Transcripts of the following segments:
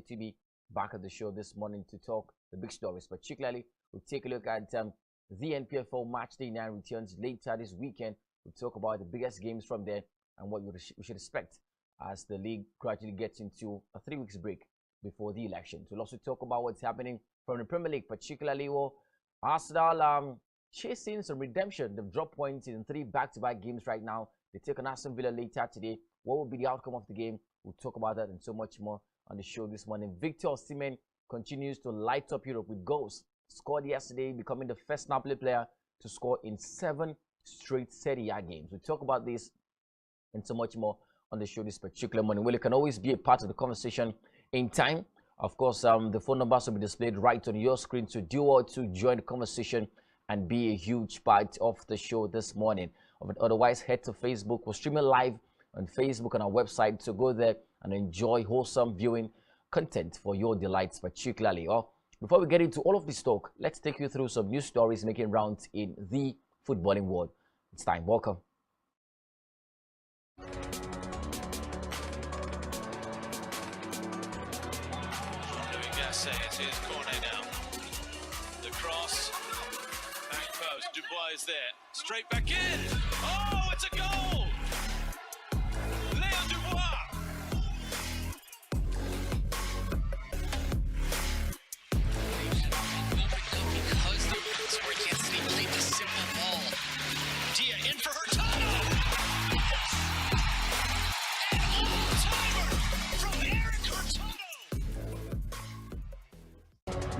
to be back at the show this morning to talk the big stories. Particularly, we'll take a look at the NPFL Match Day 9 returns later this weekend. We'll talk about the biggest games from there and what we should expect as the league gradually gets into a 3 weeks break before the elections. We'll also talk about what's happening from the Premier League, particularly Arsenal chasing some redemption. They've dropped points in 3 back-to-back games right now. They take on Aston Villa later today. What will be the outcome of the game? We'll talk about that and so much more on the show this morning. Victor Osimhen continues to light up Europe with goals. Scored yesterday, becoming the first Napoli player to score in 7 straight Serie A games. We'll talk about this and so much more on the show this particular morning. Well, you can always be a part of the conversation in time. Of course, the phone numbers will be displayed right on your screen, so do want to join the conversation and be a huge part of the show this morning. Otherwise, head to Facebook. We're streaming live on Facebook and our website, so go there and enjoy wholesome viewing content for your delights particularly. Before we get into all of this talk, let's take you through some news stories making rounds in the footballing world. It's time. Welcome. It is corner now. The cross, back post. Dubois is there. Straight back in. Oh, it's a goal! Léon Dubois. Because the score against he played the simple ball. Dia in for Hurtado. And all-timer from Eric Hurtado.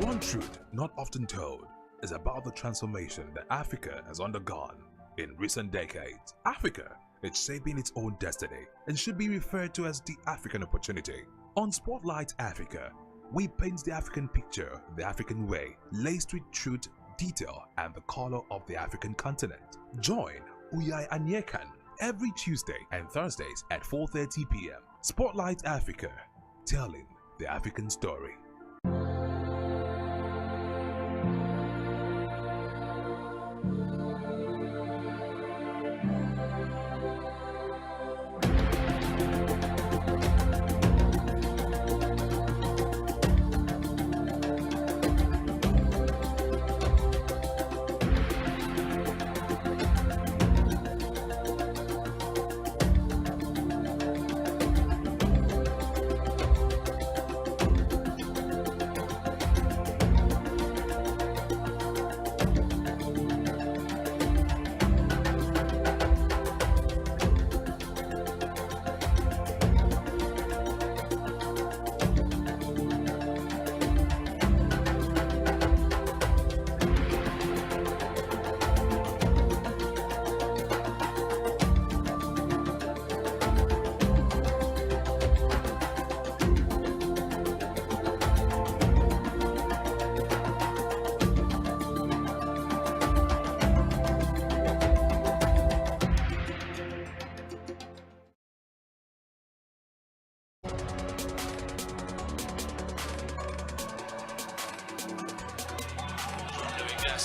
One truth not often told is about the transformation that Africa has undergone in recent decades. Africa is shaping its own destiny and should be referred to as the African opportunity. On Spotlight Africa, we paint the African picture the African way, laced with truth, detail, and the color of the African continent. Join Uyai Anyekan every Tuesday and Thursdays at 4:30 p.m. Spotlight Africa, telling the African story.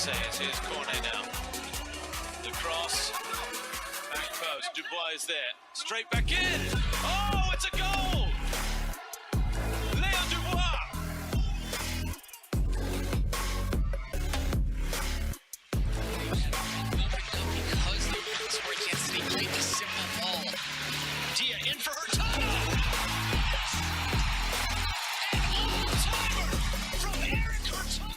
It is corner now. The cross, back post. Dubois is there. Straight back in. Oh, it's a goal! Léon Dubois. Because the score against he played the simple ball. Dia in for Hurtado. And all-timer from Eric Hurtado.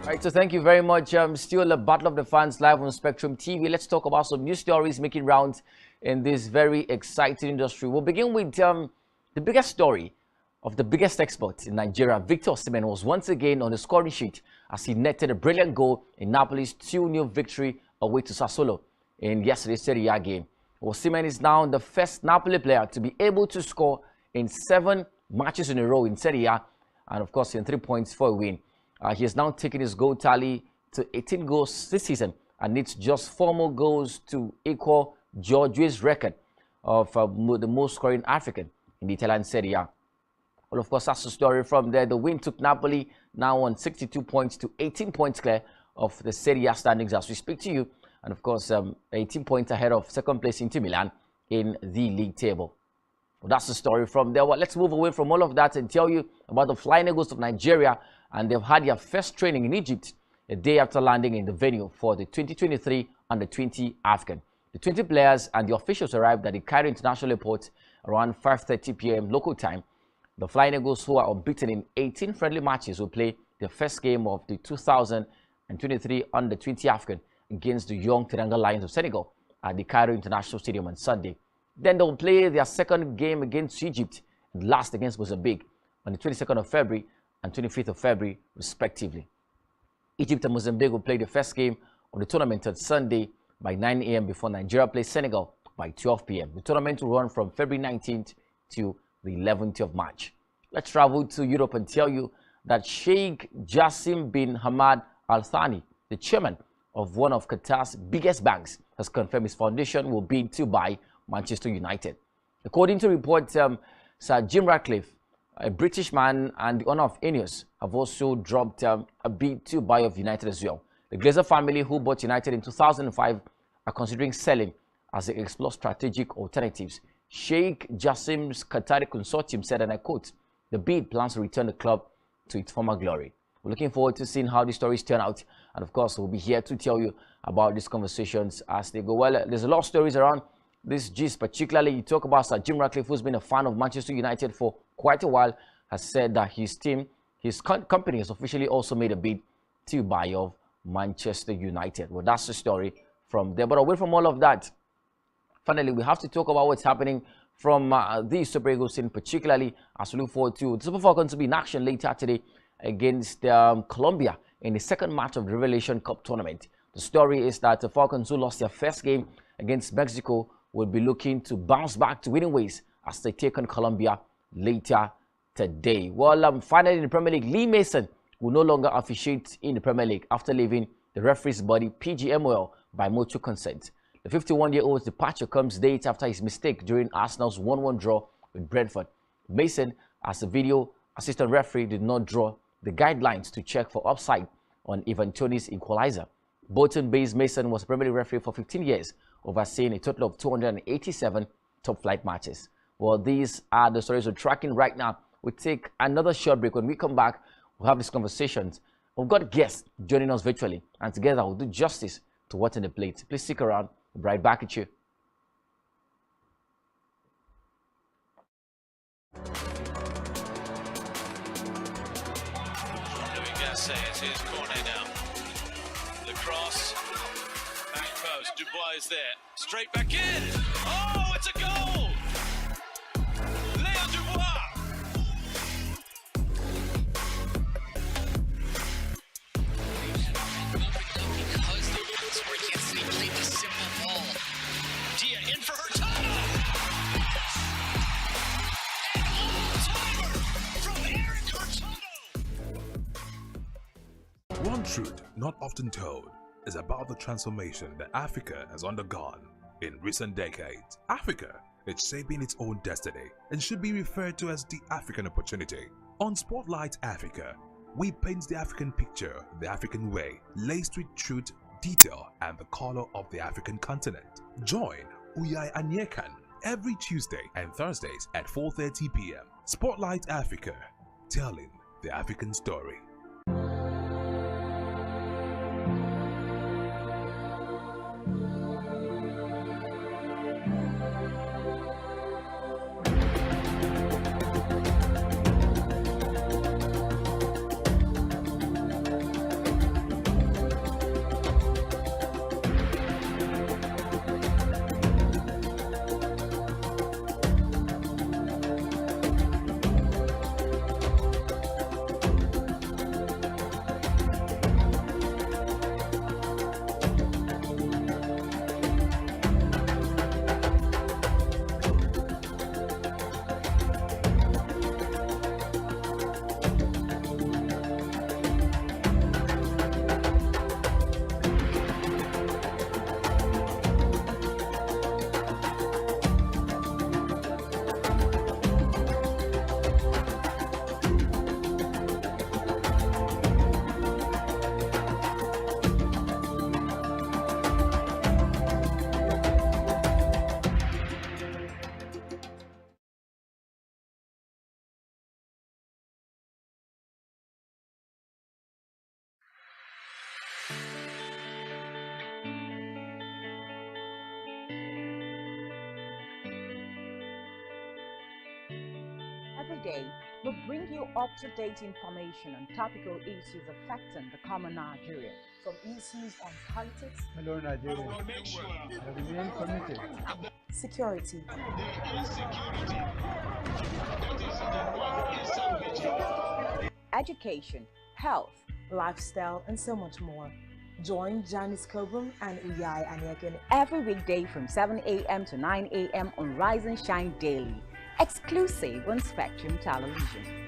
All right, so thank you very much. Still a Battle of the Fans live on Spectrum TV. Let's talk about some news stories making rounds in this very exciting industry. We'll begin with the biggest story of the biggest expert in Nigeria. Victor Osimhen was once again on the scoring sheet as he netted a brilliant goal in Napoli's 2-0 victory away to Sassuolo in yesterday's Serie A game. Osimhen is now the first Napoli player to be able to score in 7 matches in a row in Serie A, and of course in 3 points for a win. He has now taken his goal tally to 18 goals this season and needs just 4 more goals to equal Giorgio's record of the most scoring African in the Italian Serie A. Well, of course, that's the story from there. The win took Napoli now on 62 points to 18 points clear of the Serie A standings as we speak to you. And of course, 18 points ahead of second place Inter Milan in the league table. Well, that's the story from there. Well, let's move away from all of that and tell you about the Flying Eagles of Nigeria. And they've had their first training in Egypt a day after landing in the venue for the 2023 Under-20 AFCON. The 20 players and the officials arrived at the Cairo International Airport around 5:30 p.m. local time. The Flying Eagles, who are unbeaten in 18 friendly matches, will play their first game of the 2023 Under-20 AFCON against the young Teranga Lions of Senegal at the Cairo International Stadium on Sunday. Then they will play their second game against Egypt and last against Mozambique on the 22nd of February and 25th of February, respectively. Egypt and Mozambique will play the first game of the tournament on Sunday by 9 a.m. before Nigeria plays Senegal by 12 p.m. The tournament will run from February 19th to the 11th of March. Let's travel to Europe and tell you that Sheikh Jassim bin Hamad Al Thani, the chairman of one of Qatar's biggest banks, has confirmed his foundation will bid to buy Manchester United. According to reports, Sir Jim Ratcliffe, a British man and the owner of Ineos, have also dropped a bid to buy of United as well. The Glazer family, who bought United in 2005, are considering selling as they explore strategic alternatives. Sheikh Jassim's Qatari consortium said, and I quote, "The bid plans to return the club to its former glory." We're looking forward to seeing how these stories turn out. And of course, we'll be here to tell you about these conversations as they go. Well, there's a lot of stories around this gist, particularly you talk about Sir Jim Ratcliffe, who's been a fan of Manchester United for quite a while, has said that his team, his company has officially also made a bid to buy of Manchester United. Well, that's the story from there. But away from all of that, finally, we have to talk about what's happening from the Super Eagles team, particularly as we look forward to the Super Falcons to be in action later today against Colombia in the second match of the Revelation Cup tournament. The story is that the Falcons, who lost their first game against Mexico, will be looking to bounce back to winning ways as they take on Colombia later today. Well, finally in the Premier League, Lee Mason will no longer officiate in the Premier League after leaving the referee's body PGMOL by mutual consent. The 51-year-old's departure comes days after his mistake during Arsenal's 1-1 draw with Brentford. Mason, as a video assistant referee, did not draw the guidelines to check for offside on Ivan Toney's equalizer. Bolton-based Mason was a Premier League referee for 15 years, overseeing a total of 287 top-flight matches. Well, these are the stories we're tracking right now. We'll take another short break. When we come back, we'll have these conversations. We've got guests joining us virtually, and together we'll do justice to what's in the plate. Please stick around. We'll be right back at you. It is corner now. The cross, back post. Dubois is there, straight back in. Oh, it's a goal! Léo Dubois. Because the sport can't see played the simple ball. Dia in for Hurtado. An all-timer from Eric Hurtado. One truth not often told is about the transformation that Africa has undergone in recent decades. Africa is shaping its own destiny and should be referred to as the African opportunity. On Spotlight Africa, we paint the African picture the African way, laced with truth, detail, and the color of the African continent. Join Uyai Anyekan every Tuesday and Thursdays at 4:30 p.m. Spotlight Africa, telling the African story. day, we'll bring you up-to-date information on topical issues affecting the common Nigerian. From issues on politics, hello Nigeria, I remain committed. Security, education, health, lifestyle, and so much more. Join Janice Kobum and Uyai Anyeken every weekday from 7 a.m. to 9 a.m. on Rise and Shine Daily, exclusive on Spectrum Television.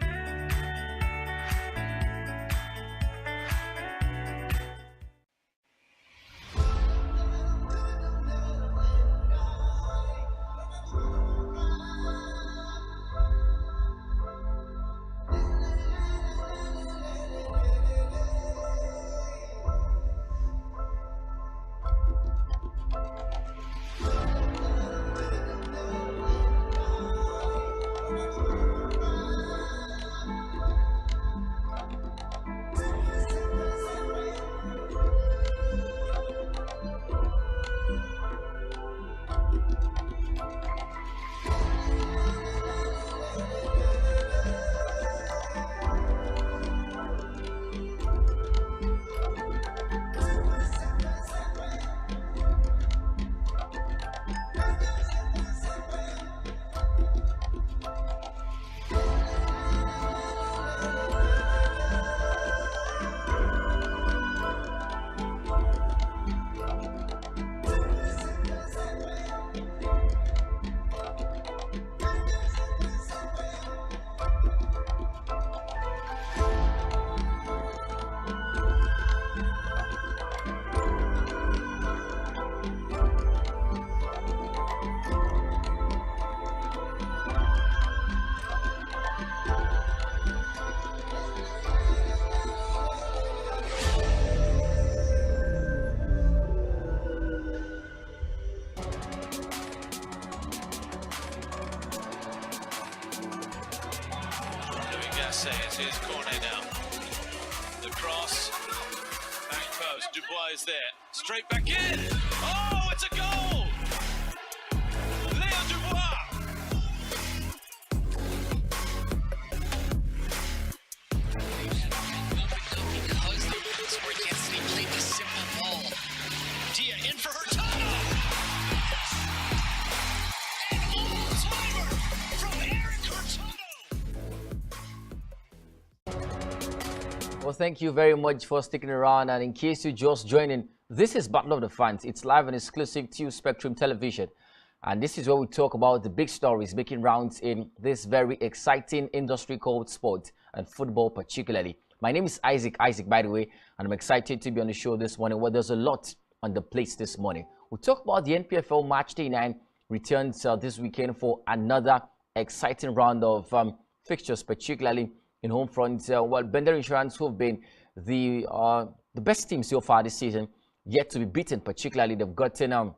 Here's corner now. The cross. Back post. Dubois is there. Straight back in. Oh, it's a goal! Leo Dubois. Because the Sport Kansas City played the simple ball. Dia in for Hurtado. An all-timer from Eric Hurtado. Well, thank you very much for sticking around. And in case you just joining, this is Battle of the Fans. It's live and exclusive to Spectrum Television. And this is where we talk about the big stories making rounds in this very exciting industry called sport and football particularly. My name is Isaac, by the way, and I'm excited to be on the show this morning. Well, there's a lot on the place this morning. We'll talk about the NPFL Match Day 9 returns this weekend for another exciting round of fixtures, particularly in home front. Well, Bender Insurance, who have been the best team so far this season, yet to be beaten. Particularly, they've gotten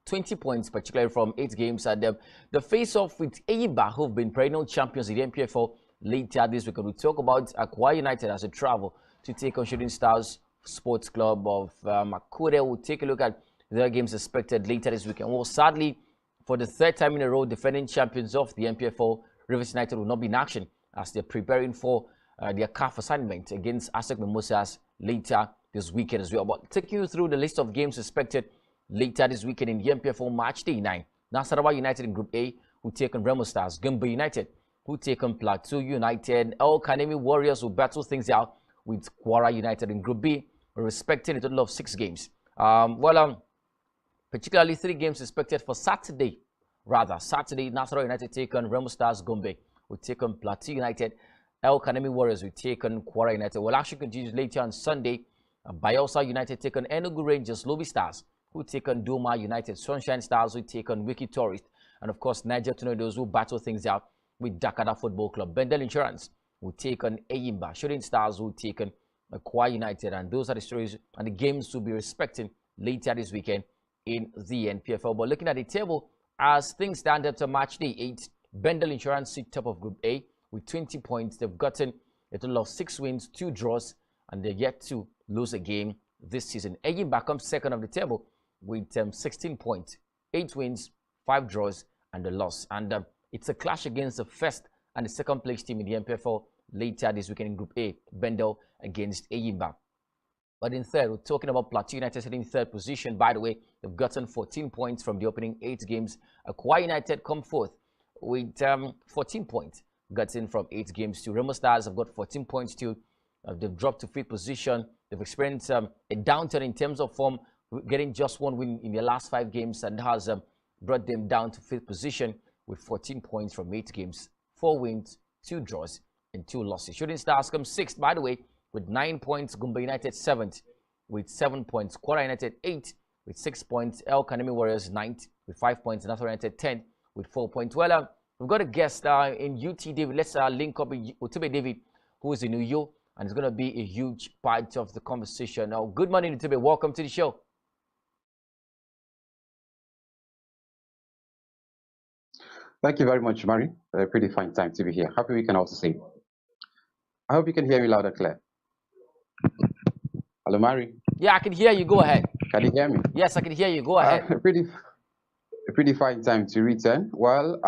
20 points, particularly from 8 games. And the face-off with Eyimba, who have been perennial champions in the NPFL later this week. We'll talk about Akwa United as a travel to take on Shooting Stars Sports Club of Akure. We'll take a look at their games expected later this weekend. Well, sadly, for the 3rd time in a row, defending champions of the NPFL, Rivers United will not be in action as they're preparing for their CAF assignment against Asec Mimosas later this weekend as well. But taking you through the list of games expected later this weekend in the NPFL Match Day 9. Nasarawa United in Group A will take on Remo Stars. Gumbo United will take on Plateau United. El Kanemi Warriors will battle things out with Kwara United in Group B, respecting a total of 6 games. Particularly 3 games expected for Saturday. Saturday, Nasarawa United take on Remo Stars. Gombe will take on Plateau United. El Kanemi Warriors will take on Kwara United. Will actually continue later on Sunday. Bayelsa United take on Enugu Rangers. Lobby Stars will take on Doma United. Sunshine Stars will take on Wiki Tourist. And of course, Niger Tornadoes will battle things out with Dakada Football Club. Bendel Insurance will take on Eyimba. Shooting Stars will take on Akwa United. And those are the stories and the games to be respecting later this weekend in the NPFL. But looking at the table, as things stand up to match day 8, Bendel Insurance sit top of Group A with 20 points. They've gotten a total of 6 wins, 2 draws, and they're yet to lose a game this season. Eyimba comes second of the table with 16 points, 8 wins, 5 draws, and a loss. And it's a clash against the first and the second place team in the NPFL later this weekend in Group A, Bendel against Eyimba. But in third, we're talking about Plateau United sitting in third position. By the way, they've gotten 14 points from the opening 8 games. Akwa United come fourth with 14 points gotten from 8 games too. Remo Stars have got 14 points too. They've dropped to 5th position. They've experienced a downturn in terms of form, getting just 1 win in their last 5 games, and has brought them down to 5th position with 14 points from 8 games, 4 wins, 2 draws, and 2 losses. Shooting Stars come 6th, by the way, with 9 points. Gumba United 7th with 7 points. Kwara United 8th with 6 points. El Kanemi Warriors 9th with 5 points. Nathora United 10th with 4 points. Well, we've got a guest in UT David. Let's link up with Utube David, who is in Uyo, and it's going to be a huge part of the conversation. Now, good morning, Utube. Welcome to the show. Thank you very much, Mari. A pretty fine time to be here. Happy we can also see. I hope you can hear me loud and clear. Hello, Mari. Yeah, I can hear you. Go ahead. Can you hear me? Yes, I can hear you. Go ahead. A pretty fine time to return. Well,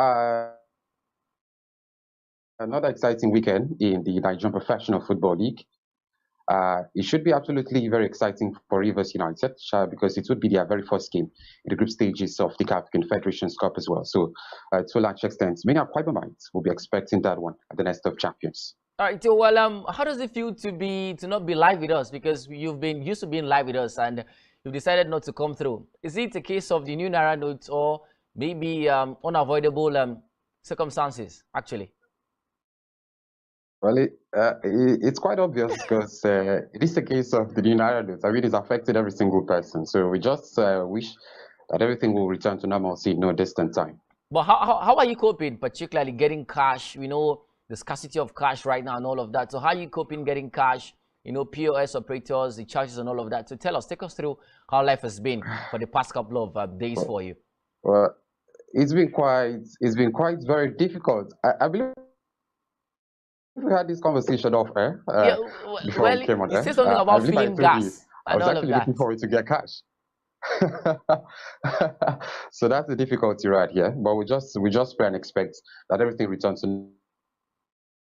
another exciting weekend in the Nigerian Professional Football League. It should be absolutely very exciting for Rivers United because it would be their very first game in the group stages of the African Federations Cup as well. So, to a large extent, many Akwa Ibomites will be expecting that one at the Nest of Champions. All right, so well, how does it feel to not be live with us? Because you've been used to being live with us and you've decided not to come through. Is it a case of the new Naira notes or maybe unavoidable circumstances, actually? Well, it's quite obvious because it is a case of the new Naira notes. I mean, it's affected every single person. So we just wish that everything will return to normalcy in no distant time. But how are you coping, particularly getting cash? We know the scarcity of cash right now and all of that. So how are you coping getting cash? You know, POS operators, the charges and all of that. So take us through how life has been for the past couple of days for you. Well, it's been quite very difficult. I believe we had this conversation off air before we came on you air. said something about feeling gas I was actually looking forward to get cash. So that's the difficulty right here. But we just pray and expect that everything returns to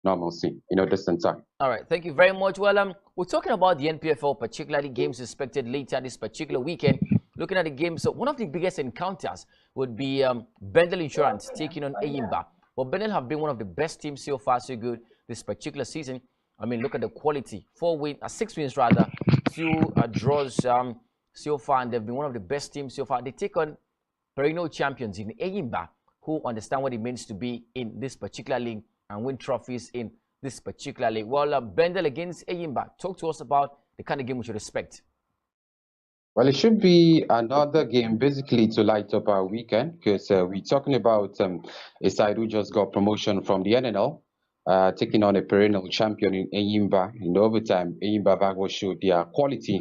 normalcy in a distant time. All right, thank you very much. Well, we're talking about the NPFL, particularly games expected later this particular weekend. Looking at the games, so one of the biggest encounters would be Bendel Insurance taking on Eyimba. Well, Bendel have been one of the best teams so far, so good this particular season. I mean, look at the quality. 6 wins rather, 2 draws so far, and they've been one of the best teams so far. They take on perennial champions in Eyimba, who understand what it means to be in this particular league and win trophies in this particular league. Well, Bendel against Eyimba. Talk to us about the kind of game we should expect. Well, it should be another game basically to light up our weekend because we're talking about a side who just got promotion from the NNL, taking on a perennial champion in Eyimba. In overtime, Eyimba Vago showed their quality,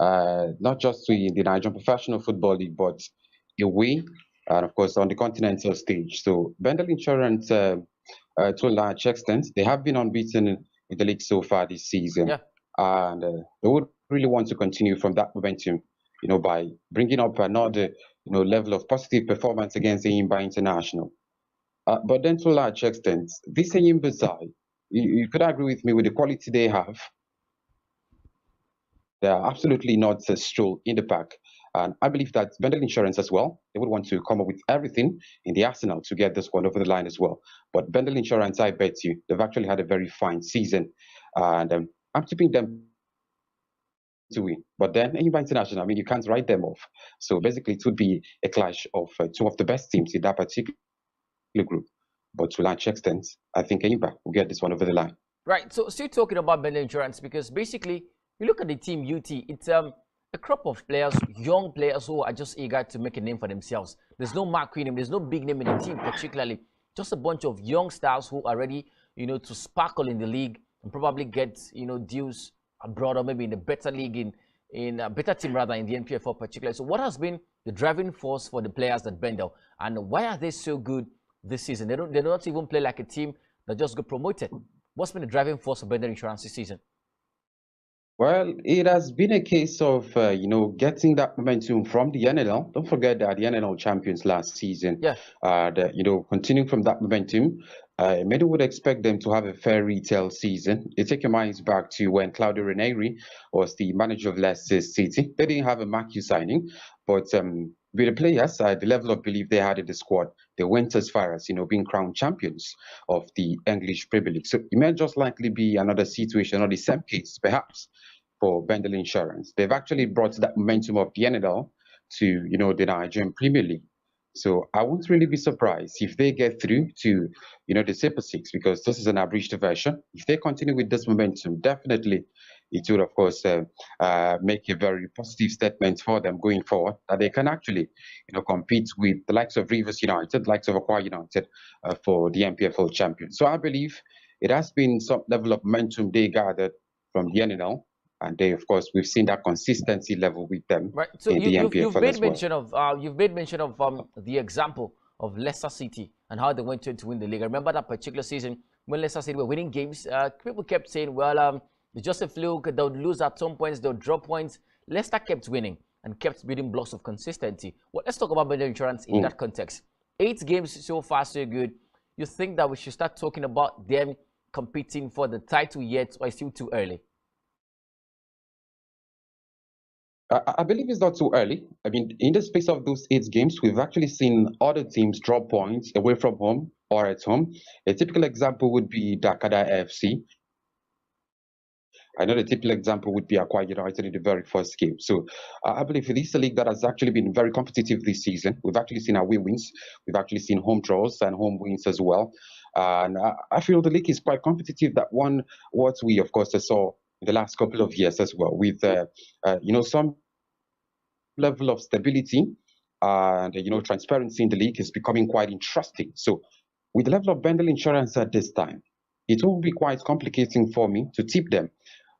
not just in the Nigerian Professional Football League, but away and, of course, on the continental stage. So, Bendel Insurance, to a large extent, they have been unbeaten in the league so far this season. Yeah. And they would really want to continue from that momentum, you know, by bringing up another, you know, level of positive performance against Eyimba International. But then to a large extent, this Eyimba side, you could agree with me with the quality they have. They are absolutely not a stroll in the pack. And I believe that Bendel Insurance as well, they would want to come up with everything in the arsenal to get this one over the line as well. But Bendel Insurance, I bet you, they've actually had a very fine season. And I'm tipping them to win. But then Eyimba International, I mean, you can't write them off. So basically, it would be a clash of 2 of the best teams in that particular group. But to a large extent, I think Eyimba will get this one over the line. Right. So still talking about Bendel Insurance, because basically, you look at the team UT, it's a crop of players, young players who are just eager to make a name for themselves. There's no marquee name, there's no big name in the team particularly. Just a bunch of young stars who are ready, you know, to sparkle in the league and probably get, you know, deals abroad or maybe in a better league, in a better team rather, in the NPFL particularly. So what has been the driving force for the players at Bendel, and why are they so good this season? They don't even play like a team that just got promoted. What's been the driving force for Bendel Insurance this season? Well, it has been a case of, you know, getting that momentum from the NNL. Don't forget that the NNL champions last season. Yeah. You know, continuing from that momentum, Many would expect them to have a fairy tale season. You take your minds back to when Claudio Ranieri was the manager of Leicester City. They didn't have a Macu signing, but with the players, the level of belief they had in the squad, they went as far as being crowned champions of the English Premier League. So it may just likely be another situation or the same case, perhaps, for Bendel Insurance. They've actually brought that momentum of the NNL to the Nigerian Premier League. So I won't really be surprised if they get through to the Super Six, because this is an abridged version. If they continue with this momentum, definitely it will, of course, make a very positive statement for them going forward, that they can actually compete with the likes of Rivers United, the likes of Aqua United for the NPFL champion. So I believe it has been some level of momentum they gathered from the NNL. And they, of course, we've seen that consistency level with them. Right. So in the you've MPFL made as well. mention of the example of Leicester City and how they went to win the league. I remember that particular season when Leicester City were winning games. People kept saying, "Well, it's just a fluke. They'll lose at some points. They'll drop points." Leicester kept winning and kept building blocks of consistency. Well, let's talk about Bendel Insurance in that context. 8 games so far, so good. You think that we should start talking about them competing for the title yet, or is it still too early? I believe it's not too early. I mean, in the space of those 8 games, we've actually seen other teams drop points away from home or at home. A typical example would be Dakada AFC. Another typical example would be Aqua United in the very first game. So I believe this is a league that has actually been very competitive this season. We've actually seen away wins. We've actually seen home draws and home wins as well. And I feel the league is quite competitive. That one, what we, of course, saw in the last couple of years as well, with some level of stability and transparency in the league is becoming quite interesting. So with the level of Bendel Insurance at this time, it will be quite complicating for me to tip them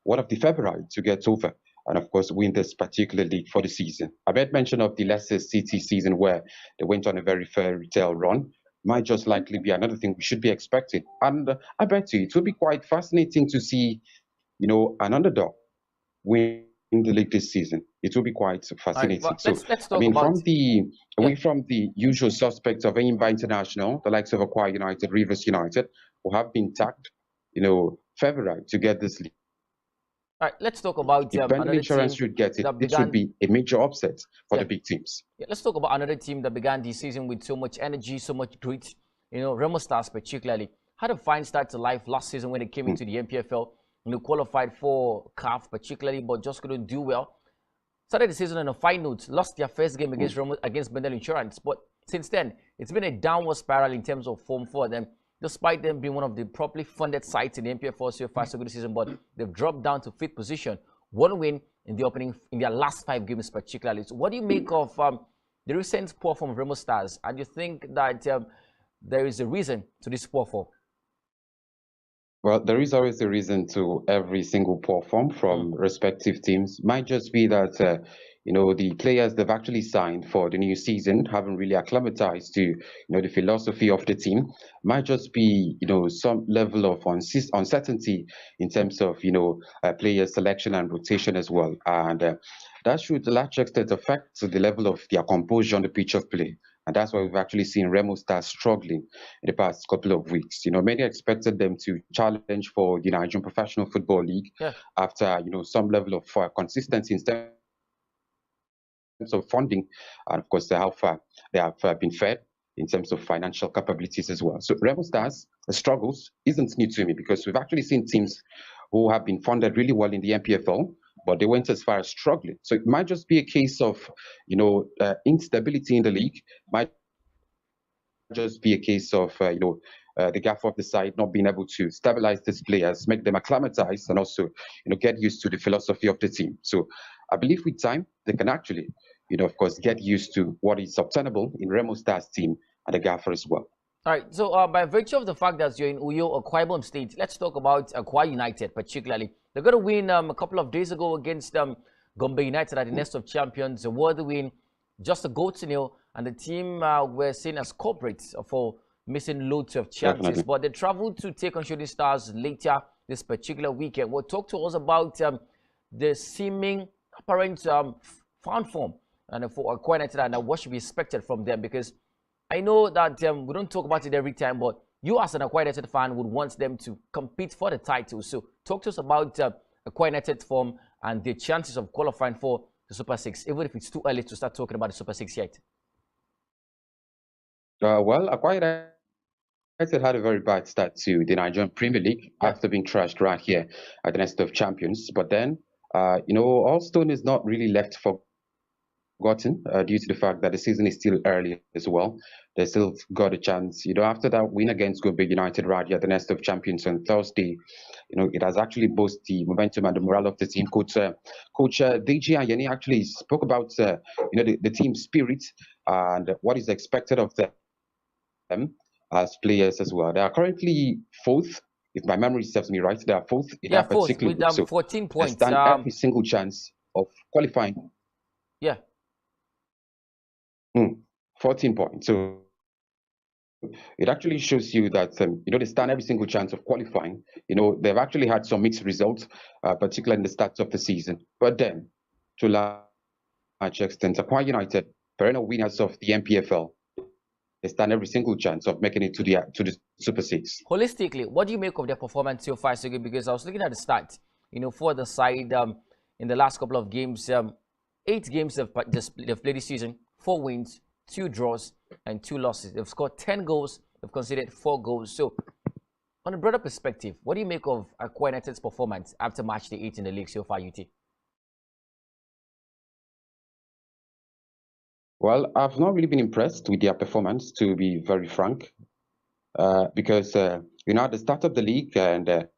one of the favorites to get over and, of course, win this particular league for the season. I made mention of the Leicester City season where they went on a very fairy tale run. Might just likely be another thing we should be expecting. And I bet you it will be quite fascinating to see, an underdog win the league this season. It will be quite fascinating. Right, well, let's talk I mean, about away from the usual suspects of Enyimba International, the likes of Aqua United, Rivers United, who have been tagged, favorite to get this league. All right, let's talk about if Bendel Insurance should get it, it should be a major upset for the big teams. Yeah, let's talk about another team that began the season with so much energy, so much grit. Remo Stars particularly had a fine start to life last season when they came into the NPFL. Qualified for CAF particularly, but just couldn't do well. Started the season on a fine note, lost their first game against Bendel Insurance, but since then, it's been a downward spiral in terms of form for them, despite them being one of the properly funded sides in the NPFL so far so good this season, but they've dropped down to 5th position. 1 win in their last 5 games particularly. So what do you make of the recent poor form of Remo Stars? And you think that there is a reason to this poor form? Well, there is always a reason to every single poor form from respective teams. Might just be that, the players they've actually signed for the new season haven't really acclimatized to, the philosophy of the team. Might just be, some level of uncertainty in terms of, player selection and rotation as well. And that should, to a large extent, affect the level of their composure on the pitch of play. And that's why we've actually seen Remo Stars struggling in the past couple of weeks. Many expected them to challenge for the Nigerian Professional Football League after, some level of consistency in terms of funding. And of course, how far they have been fed in terms of financial capabilities as well. So Remo Stars struggles isn't new to me, because we've actually seen teams who have been funded really well in the NPFL, but they went as far as struggling. So it might just be a case of, instability in the league. Might just be a case of, the gaffer of the side not being able to stabilize these players, make them acclimatize, and also, get used to the philosophy of the team. So I believe with time, they can actually, of course, get used to what is obtainable in Remo Stars' team and the gaffer as well. All right, so by virtue of the fact that you're in Uyo, Akwa Ibom State, let's talk about Akwa United particularly. They're going to win a couple of days ago against Gombe United at the Nest of Champions. A worthy win, just a goal to nil, and the team were seen as culprits for missing loads of chances. Definitely. But they traveled to take on Shooting Stars later this particular weekend. Well, talk to us about the seeming apparent found form and for Akwa United and what should be expected from them, because I know that we don't talk about it every time, but you as an Akwa United fan would want them to compete for the title. So talk to us about Akwa United form and the chances of qualifying for the Super 6, even if it's too early to start talking about the Super 6 yet. Well, Akwa United had a very bad start to the Nigerian Premier League after being trashed right here at the Nest of Champions. But then, all stone is not really left forgotten due to the fact that the season is still early as well. They still got a chance. After that win against Gobe United right here at the Nest of Champions on Thursday, it has actually boosted the momentum and the morale of the team. Coach DG Ayeni actually spoke about, the team spirit and what is expected of them as players as well. They are currently fourth, if my memory serves me right. They are fourth in that fourth particular with group. So 14 points. They stand every single chance of qualifying. Yeah. 14 points. So it actually shows you that they stand every single chance of qualifying. They've actually had some mixed results, particularly in the start of the season. But then, to a large extent, Akwa United, perennial winners of the MPFL, they stand every single chance of making it to the Super 6. Holistically, what do you make of their performance so far, Sigi? Because I was looking at the stats, for the side in the last couple of games, 8 games they've played this season, 4 wins, 2 draws, and 2 losses. They've scored 10 goals, they've conceded 4 goals. So, on a broader perspective, what do you make of Akwa United's performance after match day 8 in the league so far, UT? Well, I've not really been impressed with their performance, to be very frank, because at the start of the league and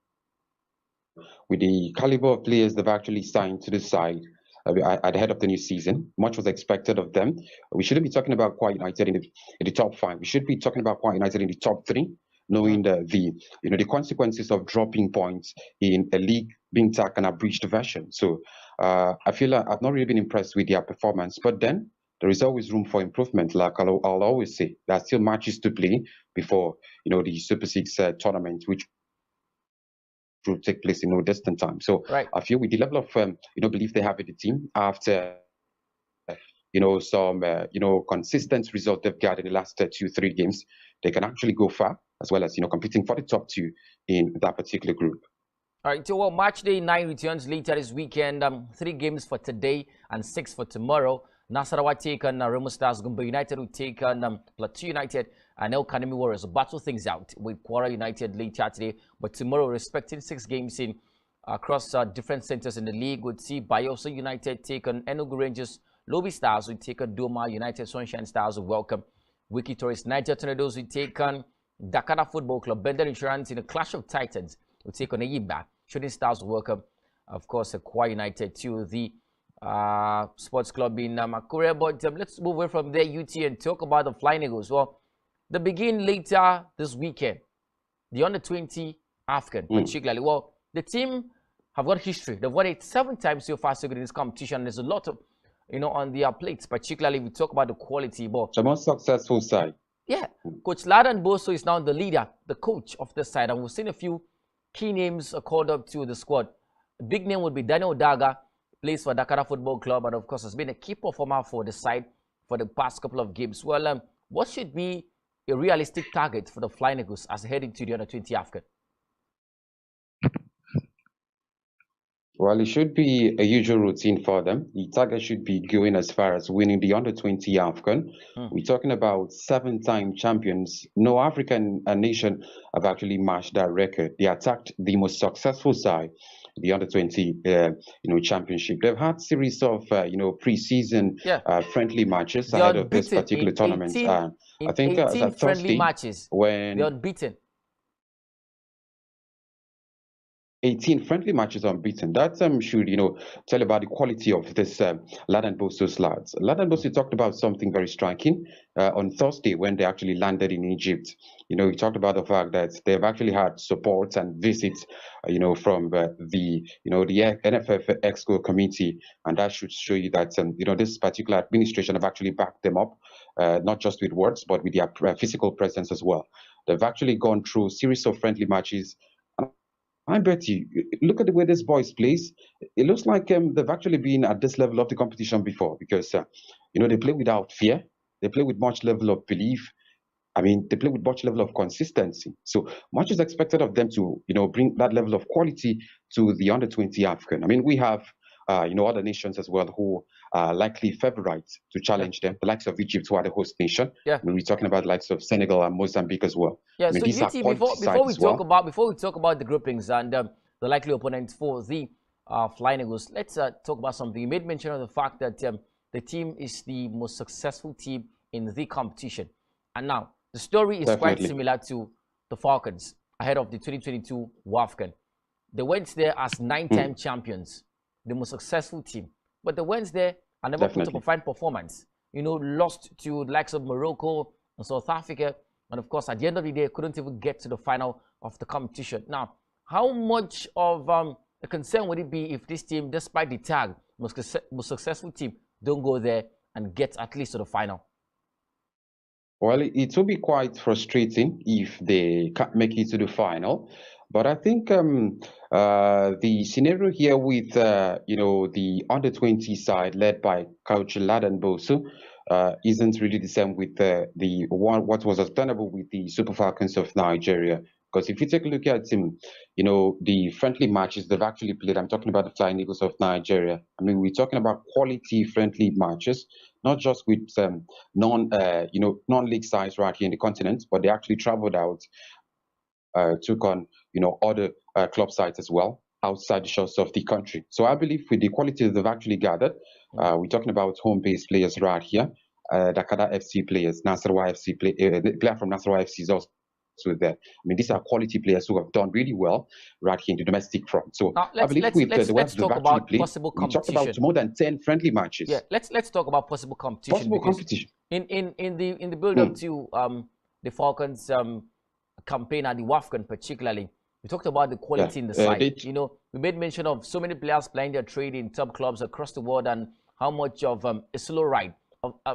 with the caliber of players they've actually signed to the side at the head of the new season, much was expected of them. We shouldn't be talking about Akwa United in the top 5. We should be talking about Akwa United in the top 3, knowing the consequences of dropping points in a league being taken an abridged version. So I feel like I've not really been impressed with their performance, but then there is always room for improvement. Like I'll always say, there are still matches to play before the Super 6 tournament, which will take place in no distant time. So I feel with the level of belief they have in the team after some consistent result they've got in the last 2-3 games, they can actually go far, as well as competing for the top 2 in that particular group. All right, so well, match day 9 returns later this weekend. 3 games for today and 6 for tomorrow. Nasarawa take on Remo Stars. Gumbo United will take on Plateau United, and El Kanemi Warriors battle things out with Kwara United later today. But tomorrow, respecting 6 games in across different centers in the league, we'll see Bayelsa United take on Enugu Rangers. Lobby Stars will take on Doma United. Sunshine Stars will welcome Wiki Tourist. Niger Tornadoes will take on Dakar Football Club. Bender Insurance in a clash of titans will take on Eyimba. Shooting Stars will welcome, of course, Akwa United to the sports club in Akure. But let's move away from there, UT, and talk about the Flying Eagles. Well, they begin later this weekend. The under-20 African, particularly. Well, the team have got history. They've won it 7 times so far in this competition. There's a lot of, on their plates, particularly we talk about the quality. But the most successful side. Yeah, Coach Ladan Boso is now the leader, the coach of the side, and we've seen a few key names called up to the squad. A big name would be Daniel Daga, plays for Dakar Football Club, and of course has been a key performer for the side for the past couple of games. Well, what should be a realistic target for the Flying Eagles as heading to the under-20 African? Well, it should be a usual routine for them. The target should be going as far as winning the under-20 African. We're talking about 7-time champions. No African nation have actually matched that record. They attacked the most successful side, the under-20 championship. They've had series of pre-season friendly matches ahead of this particular tournament. I think that friendly matches when they're unbeaten. 18 friendly matches unbeaten. That should, tell about the quality of this Ladan Boso's lads. Ladan Boso talked about something very striking on Thursday when they actually landed in Egypt. He talked about the fact that they've actually had support and visits, from the NFF Exco committee, and that should show you that this particular administration have actually backed them up, not just with words but with their physical presence as well. They've actually gone through a series of friendly matches. I bet you, look at the way this boys plays. It looks like they've actually been at this level of the competition before, because they play without fear. They play with much level of belief, I mean, they play with much level of consistency. So much is expected of them to, bring that level of quality to the under-20 African. I mean, we have, other nations as well who are likely favorites to challenge them. The likes of Egypt, who are the host nation. Yeah. I mean, we're talking about the likes of Senegal and Mozambique as well. Yeah. I mean, So these are UT, quality before we sides as well. talk about the groupings and the likely opponents for the Flying Eagles, let's talk about something. You made mention of the fact that the team is the most successful team in the competition, and now the story is quite similar to the Falcons ahead of the 2022 WAFCON. They went there as 9-time champions, the most successful team, but they went there and never put up a fine performance. Lost to the likes of Morocco and South Africa, and of course, at the end of the day, couldn't even get to the final of the competition. Now, how much of a concern would it be if this team, despite the tag, most successful team, don't go there and get at least to the final? Well, it will be quite frustrating if they can't make it to the final. But I think the scenario here with the under-20 side led by Coach Laden Bosu isn't really the same with what was obtainable with the Super Falcons of Nigeria. Because if you take a look at the friendly matches they've actually played, I'm talking about the Flying Eagles of Nigeria. I mean, we're talking about quality friendly matches, not just with non-league sides right here in the continent, but they actually traveled out, took on other club sides as well outside the shores of the country. So I believe with the quality they've actually gathered, we're talking about home-based players right here, Dakada FC players, Nasarawa FC the player from Nasarawa FC is also there. I mean, these are quality players who have done really well right here in the domestic front. So I believe with the way they've actually played, we talked about more than 10 friendly matches. Yeah, let's talk about possible competition. In the build-up to the Falcons campaign at the WAFCON particularly, we talked about the quality in the side. We made mention of so many players playing their trade in top clubs across the world and how much of a slow ride,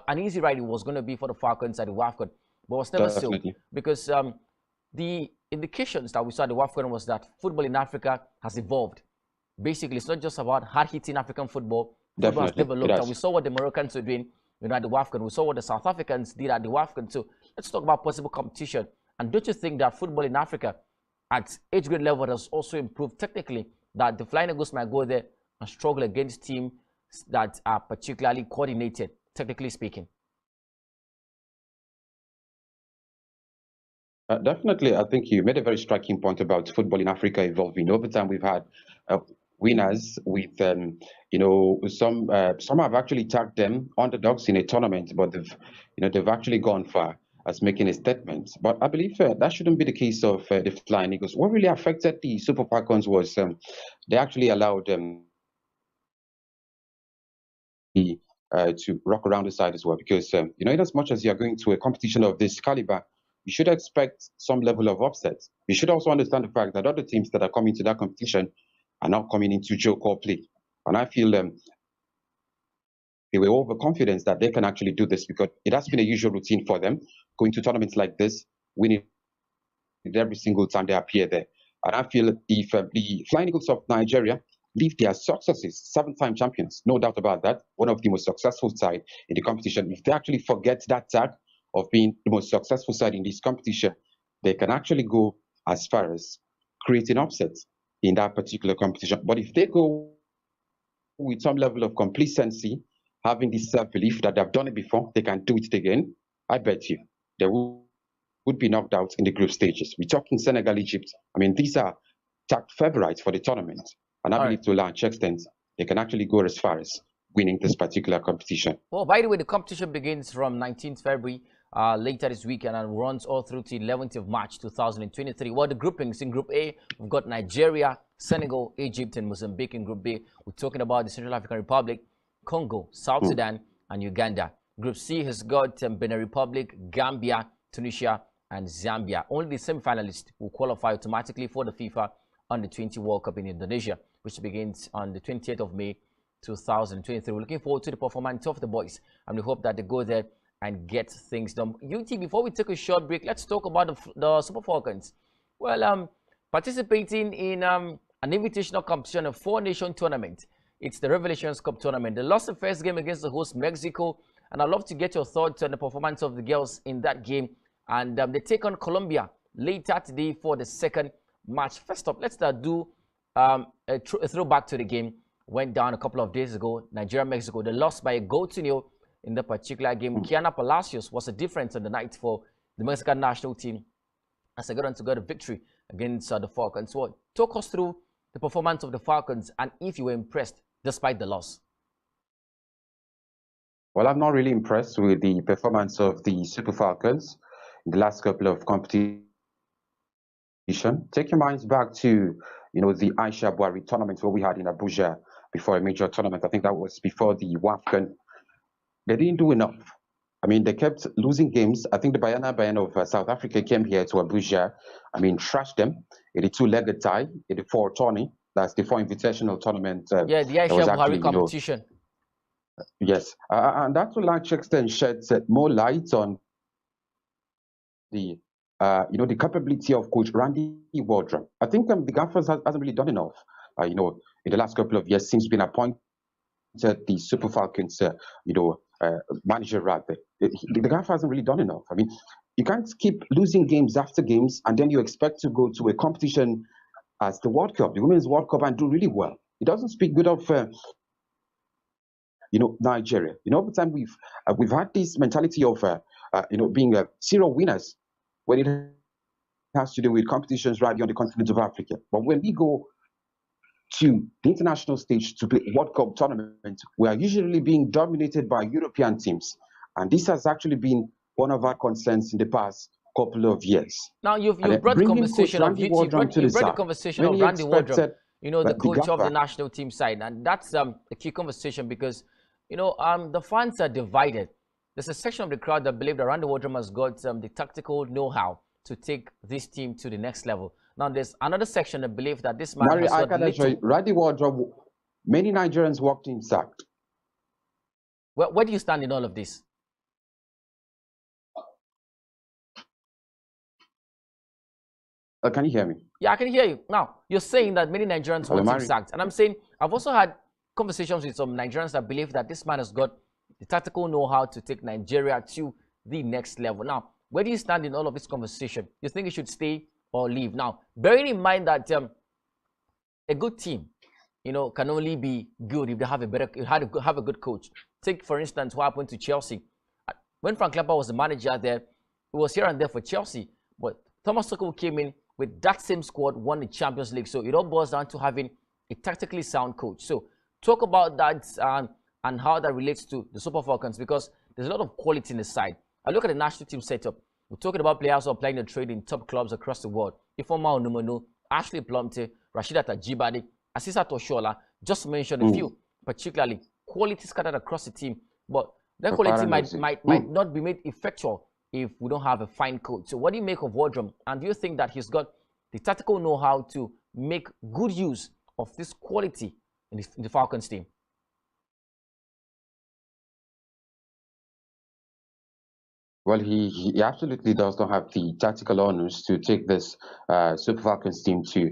an easy ride it was going to be for the Falcons at the WAFCON, but it was never so, because the indications that we saw at the WAFCON was that football in Africa has evolved. Basically, it's not just about hard-hitting African football. Football has developed, and we saw what the Moroccans were doing at the WAFCON. We saw what the South Africans did at the WAFCON. So let's talk about possible competition. And don't you think that football in Africa at age grade level has also improved technically, that the Flying Eagles might go there and struggle against teams that are particularly coordinated, technically speaking? Definitely, I think you made a very striking point about football in Africa evolving. Over time, we've had winners with, some have actually tagged them underdogs in a tournament, but they've actually gone far as making a statement. But I believe that shouldn't be the case of the Flying Eagles. What really affected the Super Falcons was they actually allowed them to rock around the side as well, because in as much as you're going to a competition of this caliber, you should expect some level of upset. You should also understand the fact that other teams that are coming to that competition are not coming into joke or play. And I feel they were overconfident that they can actually do this, because it has been a usual routine for them going to tournaments like this, winning every single time they appear there. And I feel if the Flying Eagles of Nigeria leave their successes, 7-time champions, no doubt about that, one of the most successful side in the competition, if they actually forget that tag of being the most successful side in this competition, they can actually go as far as creating upsets in that particular competition. But if they go with some level of complacency, having this self-belief that they've done it before, they can do it again, I bet you they would be knocked out in the group stages. We're talking Senegal, Egypt. I mean, these are tagged favorites for the tournament. And I believe to a large extent, they can actually go as far as winning this particular competition. Well, by the way, the competition begins from 19th February later this weekend and runs all through to 11th of March 2023. Well, the groupings in Group A, we've got Nigeria, Senegal, Egypt, and Mozambique. In Group B, we're talking about the Central African Republic, Congo, South Sudan, and Uganda. Group C has got Benin Republic, Gambia, Tunisia, and Zambia. Only the semi-finalists will qualify automatically for the FIFA Under-20 World Cup in Indonesia, which begins on the 28th of May 2023. We're looking forward to the performance of the boys, and we hope that they go there and get things done. UT, before we take a short break, let's talk about the Super Falcons. Well, participating in an invitational competition, a 4-nation tournament. It's the Revelations Cup tournament. They lost the first game against the host Mexico, and I'd love to get your thoughts on the performance of the girls in that game and they take on Colombia later today for the second match. First up, let's do a throwback to the game. Went down a couple of days ago. Nigeria-Mexico, they lost by a goal to 0 in the particular game. Kiana Palacios was a difference on the night for the Mexican national team as they got on to get a victory against the Falcons. So talk us through the performance of the Falcons and if you were impressed despite the loss. Well, I'm not really impressed with the performance of the Super Falcons in the last couple of competitions. Take your minds back to, the Aisha Buhari tournament where we had in Abuja before a major tournament. I think that was before the WAFCON. They didn't do enough. I mean, they kept losing games. I think the Bayana of South Africa came here to Abuja. I mean, trashed them in a two-legged tie, in the 4 tourney. That's the 4 invitational tournament. The Aisha Buhari competition. Yes, and that to a large extent sheds more light on the, the capability of Coach Randy Wardrum. I think the Gaffers hasn't really done enough. In the last couple of years since being appointed the Super Falcons, manager rather. The Gaffer hasn't really done enough. I mean, you can't keep losing games after games and then you expect to go to a competition as the World Cup, the Women's World Cup, and do really well. It doesn't speak good of Nigeria. Over time we've had this mentality of being serial winners when it has to do with competitions right on the continent of Africa. But when we go to the international stage to play World Cup tournament, we are usually being dominated by European teams, and this has actually been one of our concerns in the past couple of years. Now you've brought the conversation of the conversation of Randy Wardrum, the coach of the national team side, and that's a key conversation because the fans are divided. There's a section of the crowd that believe that Randy Wardrum has got the tactical know-how to take this team to the next level. Now there's another section that believe that this man has got little. Randy Wardrum, many Nigerians walked in sacked. Where do you stand in all of this? Can you hear me? Yeah, I can hear you. Now, you're saying that many Nigerians want him sacked. And I'm saying, I've also had conversations with some Nigerians that believe that this man has got the tactical know-how to take Nigeria to the next level. Now, where do you stand in all of this conversation? You think he should stay or leave? Now, bearing in mind that a good team, can only be good if they have a good coach. Take, for instance, what happened to Chelsea. When Frank Lampard was the manager there, it was here and there for Chelsea. But Thomas Tuchel came in with that same squad, won the Champions League. So it all boils down to having a tactically sound coach. So talk about that and how that relates to the Super Falcons, because there's a lot of quality in the side. I look at the national team setup. We're talking about players who are playing the trade in top clubs across the world. Ifeoma Onumonu, Ashley Plumte, Rasheedat Ajibade, Asisat Oshoala, just mentioned a few, particularly quality scattered across the team. But that quality might not be made effectual if we don't have a fine coach. So what do you make of Wardrum? And do you think that he's got the tactical know-how to make good use of this quality in the Falcons team? Well, he absolutely does not have the tactical honors to take this Super Falcons team to,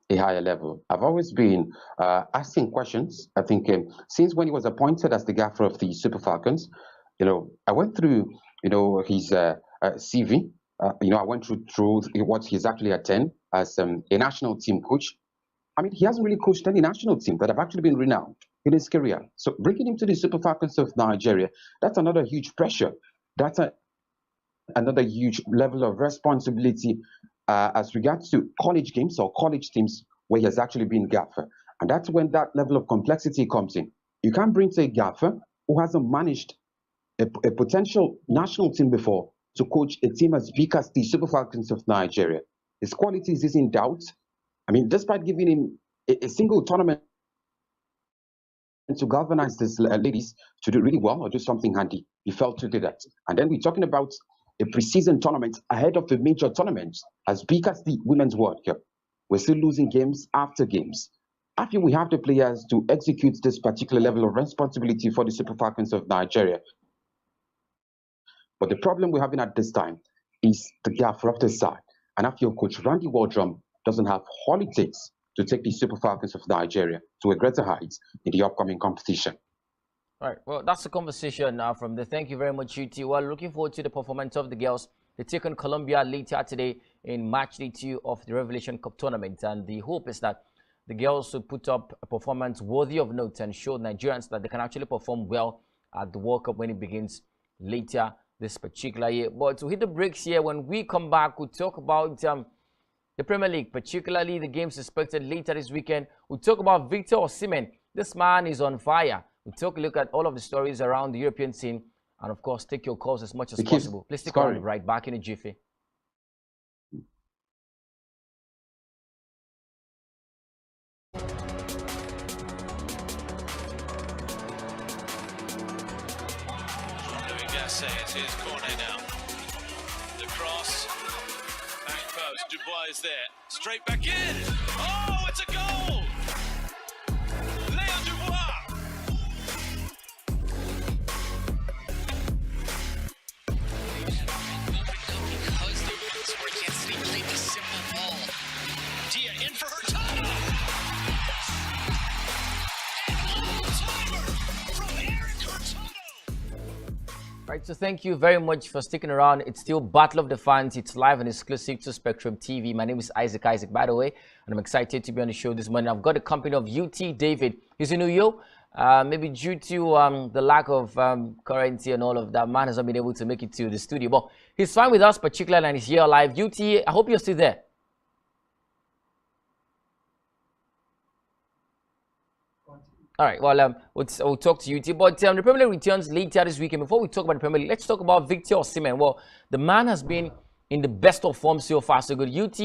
a higher level. I've always been asking questions. I think since when he was appointed as the gaffer of the Super Falcons, I went through, his CV. I went through what he's actually attended as a national team coach. I mean, he hasn't really coached any national team that have actually been renowned in his career. So bringing him to the Super Falcons of Nigeria, that's another huge pressure. That's another huge level of responsibility as regards to college games or college teams where he has actually been gaffer. And that's when that level of complexity comes in. You can't bring a gaffer who hasn't managed a potential national team before to coach a team as big as the Super Falcons of Nigeria. His qualities is in doubt. I mean, despite giving him a single tournament to galvanize these ladies to do really well or do something handy, he failed to do that. And then we're talking about a preseason tournament ahead of the major tournament as big as the Women's World Cup. We're still losing games after games. I feel we have the players to execute this particular level of responsibility for the Super Falcons of Nigeria. But the problem we're having at this time is the gaffer of the side. And I feel Coach Randy Wardrum doesn't have all it takes to take the Super Falcons of Nigeria to a greater height in the upcoming competition. All right, well, that's the conversation from the. Thank you very much, UT. Well, looking forward to the performance of the girls They take on Colombia later today in match day 2 of the Revelation Cup tournament. And the hope is that the girls will put up a performance worthy of note and show Nigerians that they can actually perform well at the World Cup when it begins later this particular year. But to hit the brakes here, when we come back, we'll talk about the Premier League, particularly the games expected later this weekend. We'll talk about Victor Osimhen. This man is on fire. We'll take a look at all of the stories around the European scene and, of course, take your calls as much as possible. Please stick around right back in a jiffy. It's his corner now. The cross, back post. Dubois is there, straight back in. Oh, it's a goal! Leon Dubois. Because the Sport Kansas City played the simple ball. Dia in for Hurtado. An all-timer from Eric Hurtado. Right, so thank you very much for sticking around. It's still Battle of the Fans. It's live and exclusive to Spectrum TV. My name is Isaac, by the way, and I'm excited to be on the show this morning. I've got the company of UT David. He's in New York. Maybe due to the lack of currency and all of that, man has not been able to make it to the studio. But he's fine with us, particularly, and he's here live. UT, I hope you're still there. All right, well, we'll talk to UT. But the Premier League returns later this weekend. Before we talk about the Premier League, let's talk about Victor Osimhen. Well, the man has been in the best of form so far, so good. UT,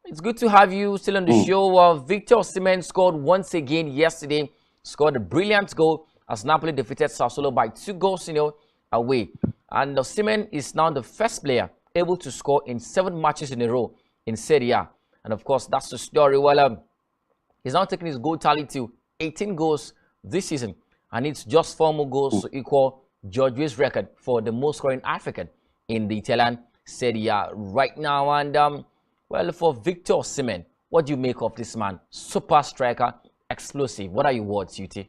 it's good to have you still on the show. Victor Osimhen scored once again yesterday. Scored a brilliant goal as Napoli defeated Sassuolo by 2-0 away. And Osimhen is now the first player able to score in 7 matches in a row in Serie A. And of course, that's the story. Well, he's now taking his goal tally to 18 goals this season, and it's just 4 more goals to equal Giorgio's record for the most scoring African in the Italian Serie A right now. And well, for Victor Osimhen, what do you make of this man? Super striker, explosive. What are your words, UT?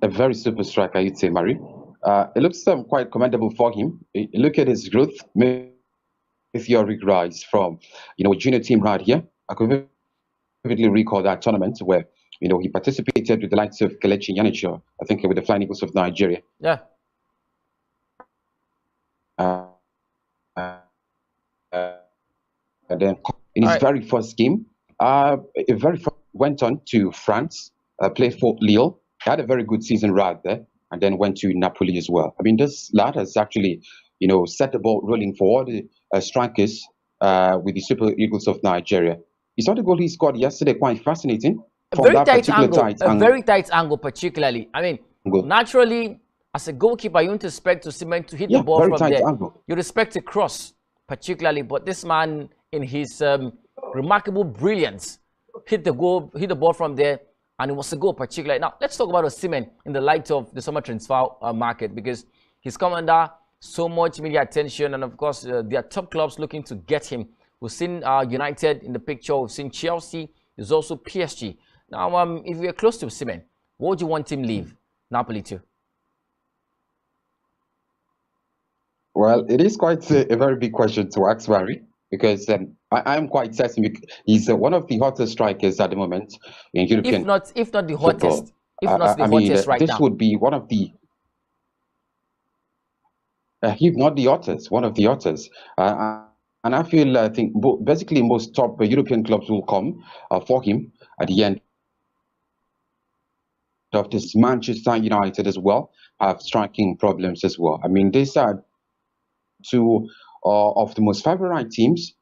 A very super striker, you'd say, Mari. It looks quite commendable for him. Look at his growth. With your rise from, a junior team right here. I could vividly recall that tournament where, he participated with the likes of Kelechi Iheanacho, I think with the Flying Eagles of Nigeria. Yeah. And then in his very first game, went on to France, played for Lille, had a very good season right there, and then went to Napoli as well. I mean, this lad has actually, set the ball rolling for all the strikers with the Super Eagles of Nigeria. You saw the goal he scored yesterday, quite fascinating. A very tight angle, particularly. I mean, naturally, as a goalkeeper, you don't expect Osimhen to hit the ball from there. Angle. You respect a cross, particularly, but this man, in his remarkable brilliance, hit the ball from there, and it was a goal, particularly. Now, let's talk about Osimhen in the light of the summer transfer market, because he's come under so much media attention, and of course, there are top clubs looking to get him. We've seen United in the picture. We've seen Chelsea. There's also PSG. Now, if we are close to Osimhen, what would you want him leave Napoli to? Well, it is quite a very big question to ask, Barry, because I am quite certain he's one of the hottest strikers at the moment in European. If not the hottest, right now. This would be one of the. If not the hottest, one of the hottest. And I think basically most top European clubs will come for him at the end of this. Manchester United as well have striking problems as well. I mean, these are 2 of the most favorite teams,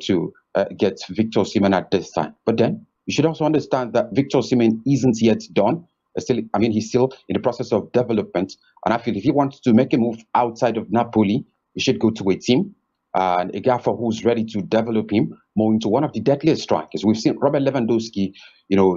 to get Victor Osimhen at this time. But then you should also understand that Victor Osimhen isn't yet done. He's still in the process of development. And I feel if he wants to make a move outside of Napoli, he should go to a team and a gaffer who's ready to develop him more into one of the deadliest strikers. We've seen Robert Lewandowski,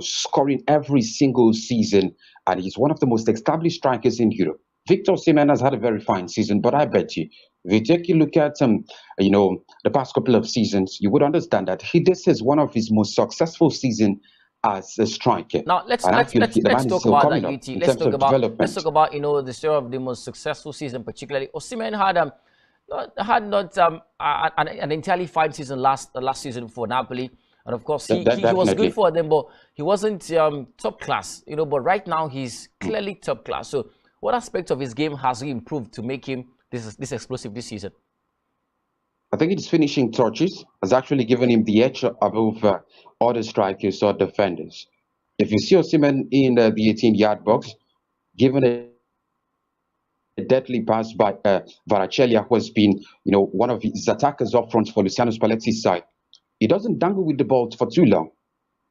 scoring every single season, and he's one of the most established strikers in Europe. Victor Osimhen has had a very fine season, but I bet you, if you take a look at the past couple of seasons, you would understand that this is one of his most successful seasons as a striker. Now let's And I let's feel let's the man let's is talk still about coming that, up UT. in Let's terms of talk about development. the story of the most successful season, particularly Osimhen had not an entirely fine season last season for Napoli, and of course he was good Definitely. for them, but he wasn't top class, But right now he's clearly top class. So what aspect of his game has he improved to make him this explosive this season? I think his finishing touches has actually given him the edge above other strikers or defenders. If you see Osimhen in the 18-yard box, given a deadly pass by Varachellia, who has been, one of his attackers up front for Luciano Spalletti's side, he doesn't dangle with the ball for too long.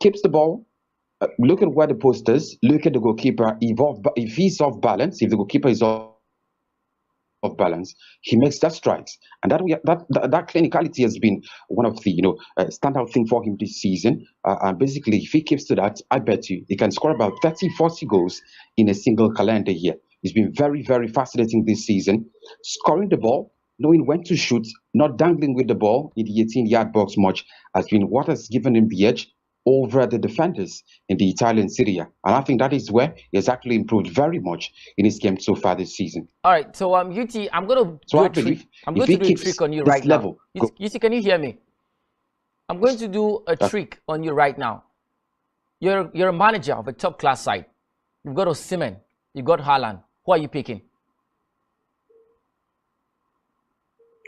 Keeps the ball. Look at where the post is. Look at the goalkeeper. If he's off balance, if the goalkeeper is off balance, he makes that strikes, and that clinicality has been one of the standout thing for him this season. And basically, if he keeps to that, I bet you he can score about 30-40 goals in a single calendar year. It's been very, very fascinating this season, scoring the ball, knowing when to shoot, not dangling with the ball in the 18-yard box much, has been what has given him the edge over the defenders in the Italian Serie A. And I think that is where he has actually improved very much in his game so far this season. All right, so UT, I'm going to do a trick. I'm going to do a trick on you right now. UT, can you hear me? I'm going to do a trick on you right now. You're a manager of a top class side. You've got Osimhen, you've got Haaland. Who are you picking?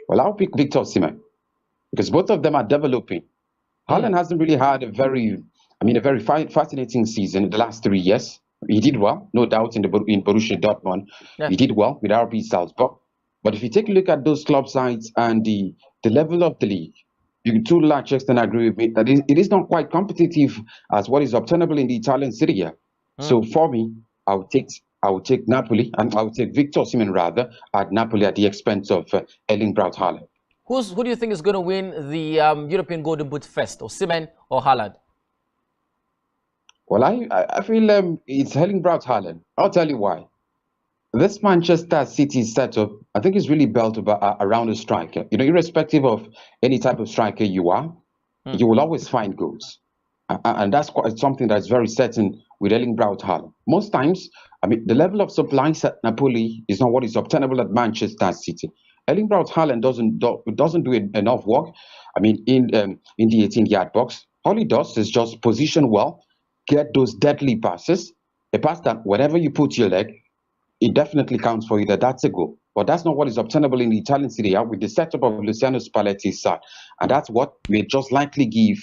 Well, I'll pick Victor Osimhen because both of them are developing. Haaland hasn't really had a very fascinating season in the last 3 years. He did well, no doubt, in Borussia Dortmund. Yeah. He did well with RB Salzburg. But if you take a look at those club sides and the level of the league, you to a large extent agree with me that it is not quite competitive as what is obtainable in the Italian Serie A. So for me, I would take Napoli, and I would take Victor Osimhen rather at Napoli at the expense of Erling Braut Haaland. Who do you think is going to win the European Golden Boot first, Osimhen or Haaland? Well, I feel it's Erling Braut Haaland. I'll tell you why. This Manchester City setup, I think, is really built around a striker. Irrespective of any type of striker you are, you will always find goals. And that's quite something that's very certain with Erling Braut Haaland. Most times, the level of supplies at Napoli is not what is obtainable at Manchester City. Erling Braut Haaland doesn't do enough work. In the 18-yard box, all he does is just position well, get those deadly passes. A pass that whenever you put your leg, it definitely counts for you. That's a goal. But that's not what is obtainable in the Italian Serie A with the setup of Luciano Spalletti's side, and that's what may just likely give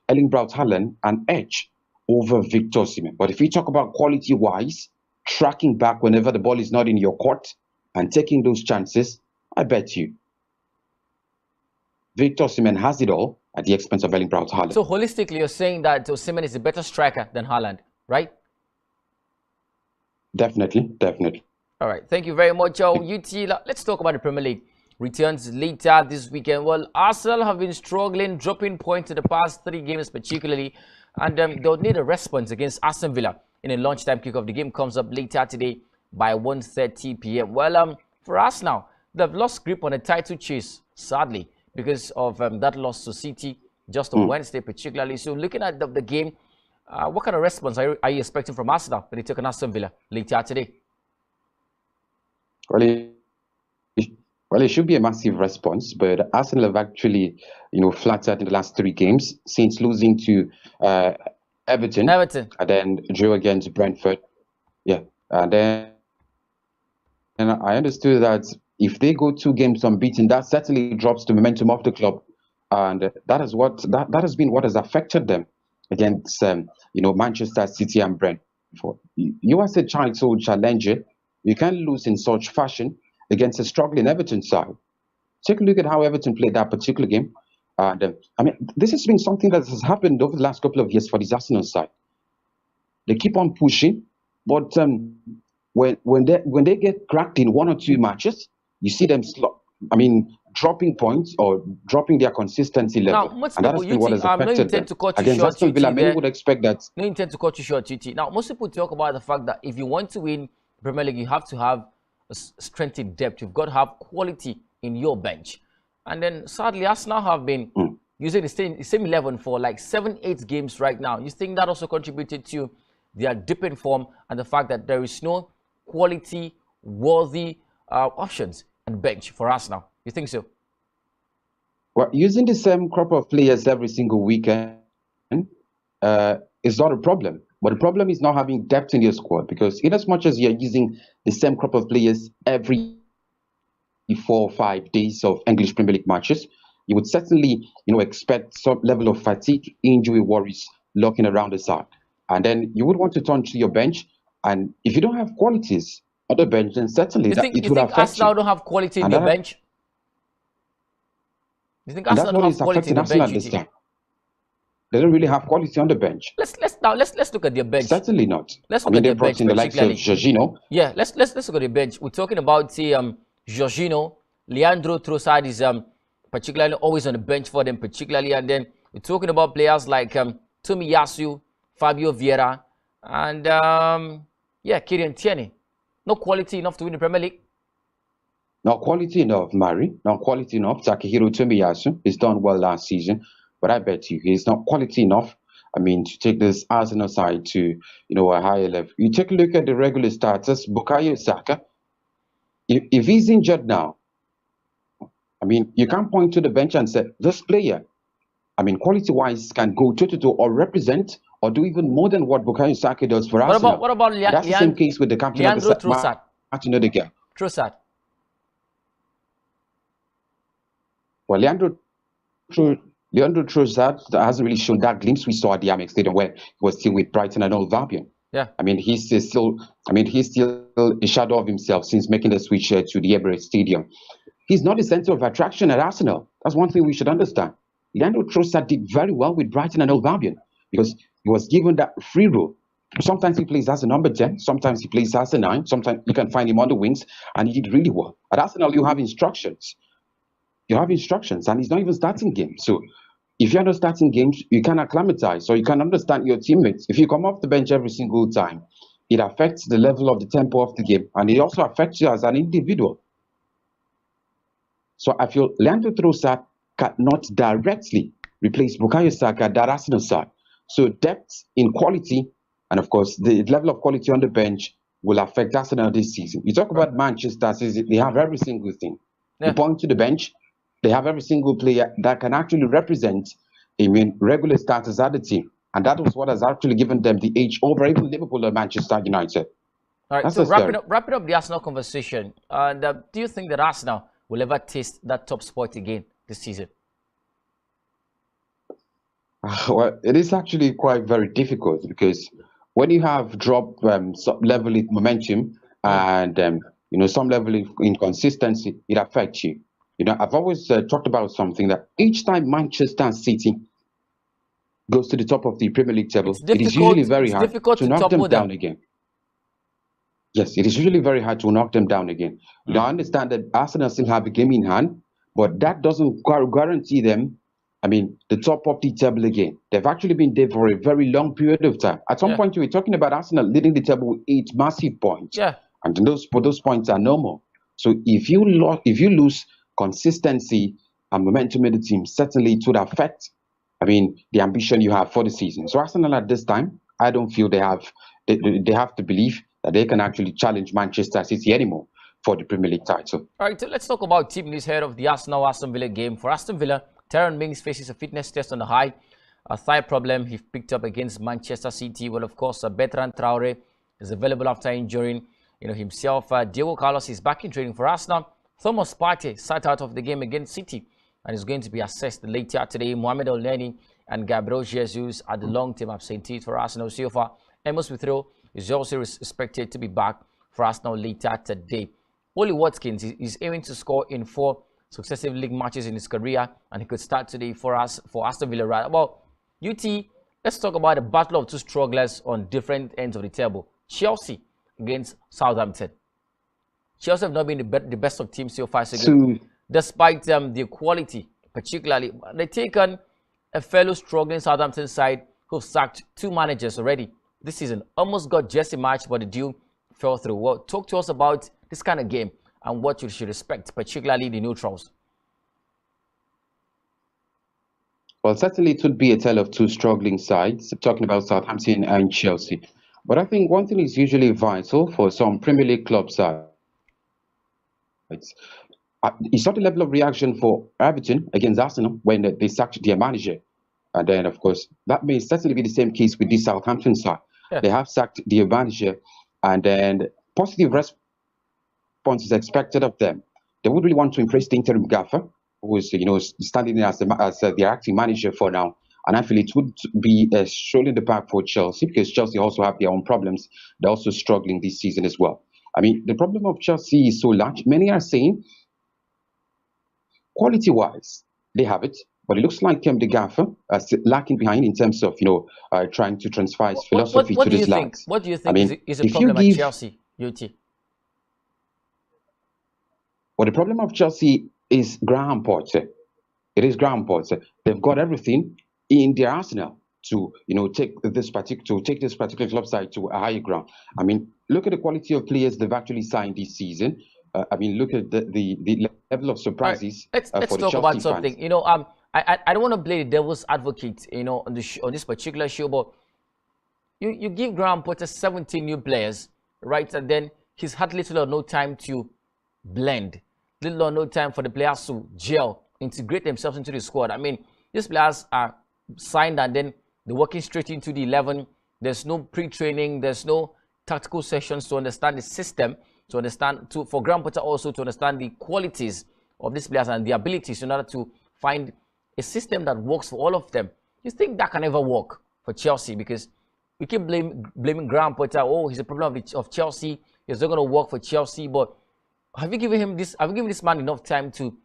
Erling Braut Haaland an edge over Victor Osimhen. But if you talk about quality-wise, tracking back whenever the ball is not in your court and taking those chances, I bet you Victor Osimhen has it all at the expense of Erling Braut Haaland. So holistically, you're saying that Osimhen is a better striker than Haaland, right? Definitely. All right, thank you very much, UT. Let's talk about the Premier League. Returns later this weekend. Well, Arsenal have been struggling, dropping points in the past 3 games particularly, and they'll need a response against Aston Villa in a lunchtime kickoff. The game comes up later today by 1:30 p.m. Well, for Arsenal, they've lost grip on a title chase, sadly, because of that loss to City just on Wednesday particularly. So looking at the game, what kind of response are you expecting from Arsenal when they take on Aston Villa later today? Well, it should be a massive response, but Arsenal have actually, flattered in the last 3 games since losing to Everton, and then drew against Brentford. Yeah, and then I understood that if they go 2 games unbeaten, that certainly drops the momentum of the club, and that has been what has affected them against Manchester City and Brentford. You as a title challenger, you can't lose in such fashion against a struggling Everton side. Take a look at how Everton played that particular game. And this has been something that has happened over the last couple of years for the Arsenal side. They keep on pushing, but when they get cracked in 1 or 2 matches, you see them dropping points or dropping their consistency level. Now, most and that has been what has affected them. Against Aston Villa, many would expect that. No intent to cut you short, TT. Now, most people talk about the fact that if you want to win the Premier League, you have to have a strength in depth. You've got to have quality in your bench. And then, sadly, Arsenal have been, using the same 11 for like 7-8 games right now. You think that also contributed to their dip in form and the fact that there is no quality, worthy options and bench for us now? You think so? Well, using the same crop of players every single weekend is not a problem. But the problem is not having depth in your squad, because in as much as you're using the same crop of players every 4 or 5 days of English Premier League matches, you would certainly, expect some level of fatigue, injury worries lurking around the side. And then you would want to turn to your bench. And if you don't have qualities on the bench, then certainly You think affect Arsenal you. don't have quality in And their that- bench? You think And that's Arsenal what don't is have quality in affecting the Arsenal bench? this time. They don't really have quality on the bench. Let's look at their bench. Certainly not. Let's I look mean, at they their brought bench in the likes of particularly. Jorginho. Yeah, let's look at the bench. We're talking about Jorginho, Leandro Trossard is particularly always on the bench for them particularly, and then we're talking about players like Tomiyasu, Fabio Vieira, and Kieran Tierney. No quality enough to win the Premier League. Not quality enough, Mari. Not quality enough. Takehiro Tomiyasu has done well last season, but I bet you he's not quality enough. I mean, to take this Arsenal side to a higher level. You take a look at the regular starters. Bukayo Saka, if he's injured now, I mean, you can't point to the bench and say this player, I mean, quality-wise, can go toe-to-toe or represent or do even more than what Bukayo Saka does for Arsenal. What about that's the same case with the captain Leandro of the Trossard? Martin Odegaard. Trossard. Well, Leandro Trossard hasn't really shown that glimpse we saw at the Amex Stadium when he was still with Brighton and Hove Albion. Yeah. I mean, he's still a shadow of himself since making the switch to the Emirates Stadium. He's not the center of attraction at Arsenal. That's one thing we should understand. Leandro Trossard did very well with Brighton and Hove Albion because he was given that free role. Sometimes he plays as a number 10, sometimes he plays as a 9, sometimes you can find him on the wings, and he did really well. At Arsenal, you have instructions. And he's not even starting games. So if you're not starting games, you can acclimatize, so you can understand your teammates. If you come off the bench every single time, it affects the level of the tempo of the game, and it also affects you as an individual. So I feel Leandro Trossard cannot directly replace Bukayo Saka at that Arsenal side. So depth in quality, and of course the level of quality on the bench will affect Arsenal this season. You talk about Manchester City, they have every single thing. Yeah. You point to the bench, they have every single player that can actually represent, regular starters at the team. And that was what has actually given them the edge over even Liverpool or Manchester United. All right, so wrapping up the Arsenal conversation, do you think that Arsenal will ever taste that top spot again this season? Well, it is actually quite very difficult because when you have drop some level of momentum and some level of inconsistency, it affects you. I've always talked about something that each time Manchester City goes to the top of the Premier League table, it is usually very hard to knock them down again. Yes, it is usually very hard to knock them down again. I understand that Arsenal still have a game in hand, but that doesn't guarantee them, the top of the table again. They've actually been there for a very long period of time. At some point, you were talking about Arsenal leading the table with 8 massive points. Yeah. And those points are no more. So if you lose consistency and momentum in the team, certainly it would affect, the ambition you have for the season. So Arsenal at this time, I don't feel they have to believe that they can actually challenge Manchester City anymore for the Premier League title. All right, so let's talk about team news ahead of the Arsenal-Aston Villa game. For Aston Villa, Tyrone Mings faces a fitness test on the high. A thigh problem he picked up against Manchester City. Well, of course, Bertrand Traore is available after injuring himself. Diego Carlos is back in training for Arsenal. Thomas Partey sat out of the game against City and is going to be assessed later today. Mohamed El-Neni and Gabriel Jesus are the long-term absentees for Arsenal so far. Amos Withrow is also expected to be back for Arsenal later today. Oli Watkins is aiming to score in 4 successive league matches in his career, and he could start today for Aston Villa. Right? Well, UT, let's talk about the battle of two strugglers on different ends of the table. Chelsea against Southampton. Chelsea have not been the best of teams so far, despite the quality, particularly. They've taken a fellow struggling Southampton side who've sacked 2 managers already this season. Almost got Jesse match, but the deal fell through. Well, talk to us about this kind of game and what you should expect, particularly the neutrals. Well, certainly it would be a tale of two struggling sides, talking about Southampton and Chelsea. But I think one thing is usually vital for some Premier League club sides. You saw the level of reaction for Everton against Arsenal when they sacked their manager. And then, of course, that may certainly be the same case with this Southampton side. Yeah. They have sacked their manager, and then positive response is expected of them. They would really want to impress the interim gaffer, who is, standing in as the acting manager for now. And I feel it would be a stroll in the park for Chelsea, because Chelsea also have their own problems. They're also struggling this season as well. I mean, the problem of Chelsea is so large. Many are saying, quality-wise, they have it, but it looks like the gaffer is lacking behind in terms of trying to transfer his philosophy to these lads. What do you think is a problem at Chelsea, UT? Well, the problem of Chelsea is Graham Potter. It is Graham Potter. They've got everything in their arsenal to take this particular club side to a higher ground. I mean, look at the quality of players they've actually signed this season. I mean, look at the level of surprises. Right. Let's talk about something. Fans. I don't want to play the devil's advocate, on this particular show, but you give Graham Potter 17 new players, right? And then he's had little or no time to blend, little or no time for the players to gel, integrate themselves into the squad. I mean, these players are signed and then they're working straight into the 11. There's no pre-training, there's no tactical sessions to understand the system, for Graham Potter also to understand the qualities of these players and the abilities in order to find a system that works for all of them. You think that can ever work for Chelsea? Because we keep blaming Graham Potter. Oh, he's a problem of Chelsea. He's not going to work for Chelsea. But have you given this man enough time to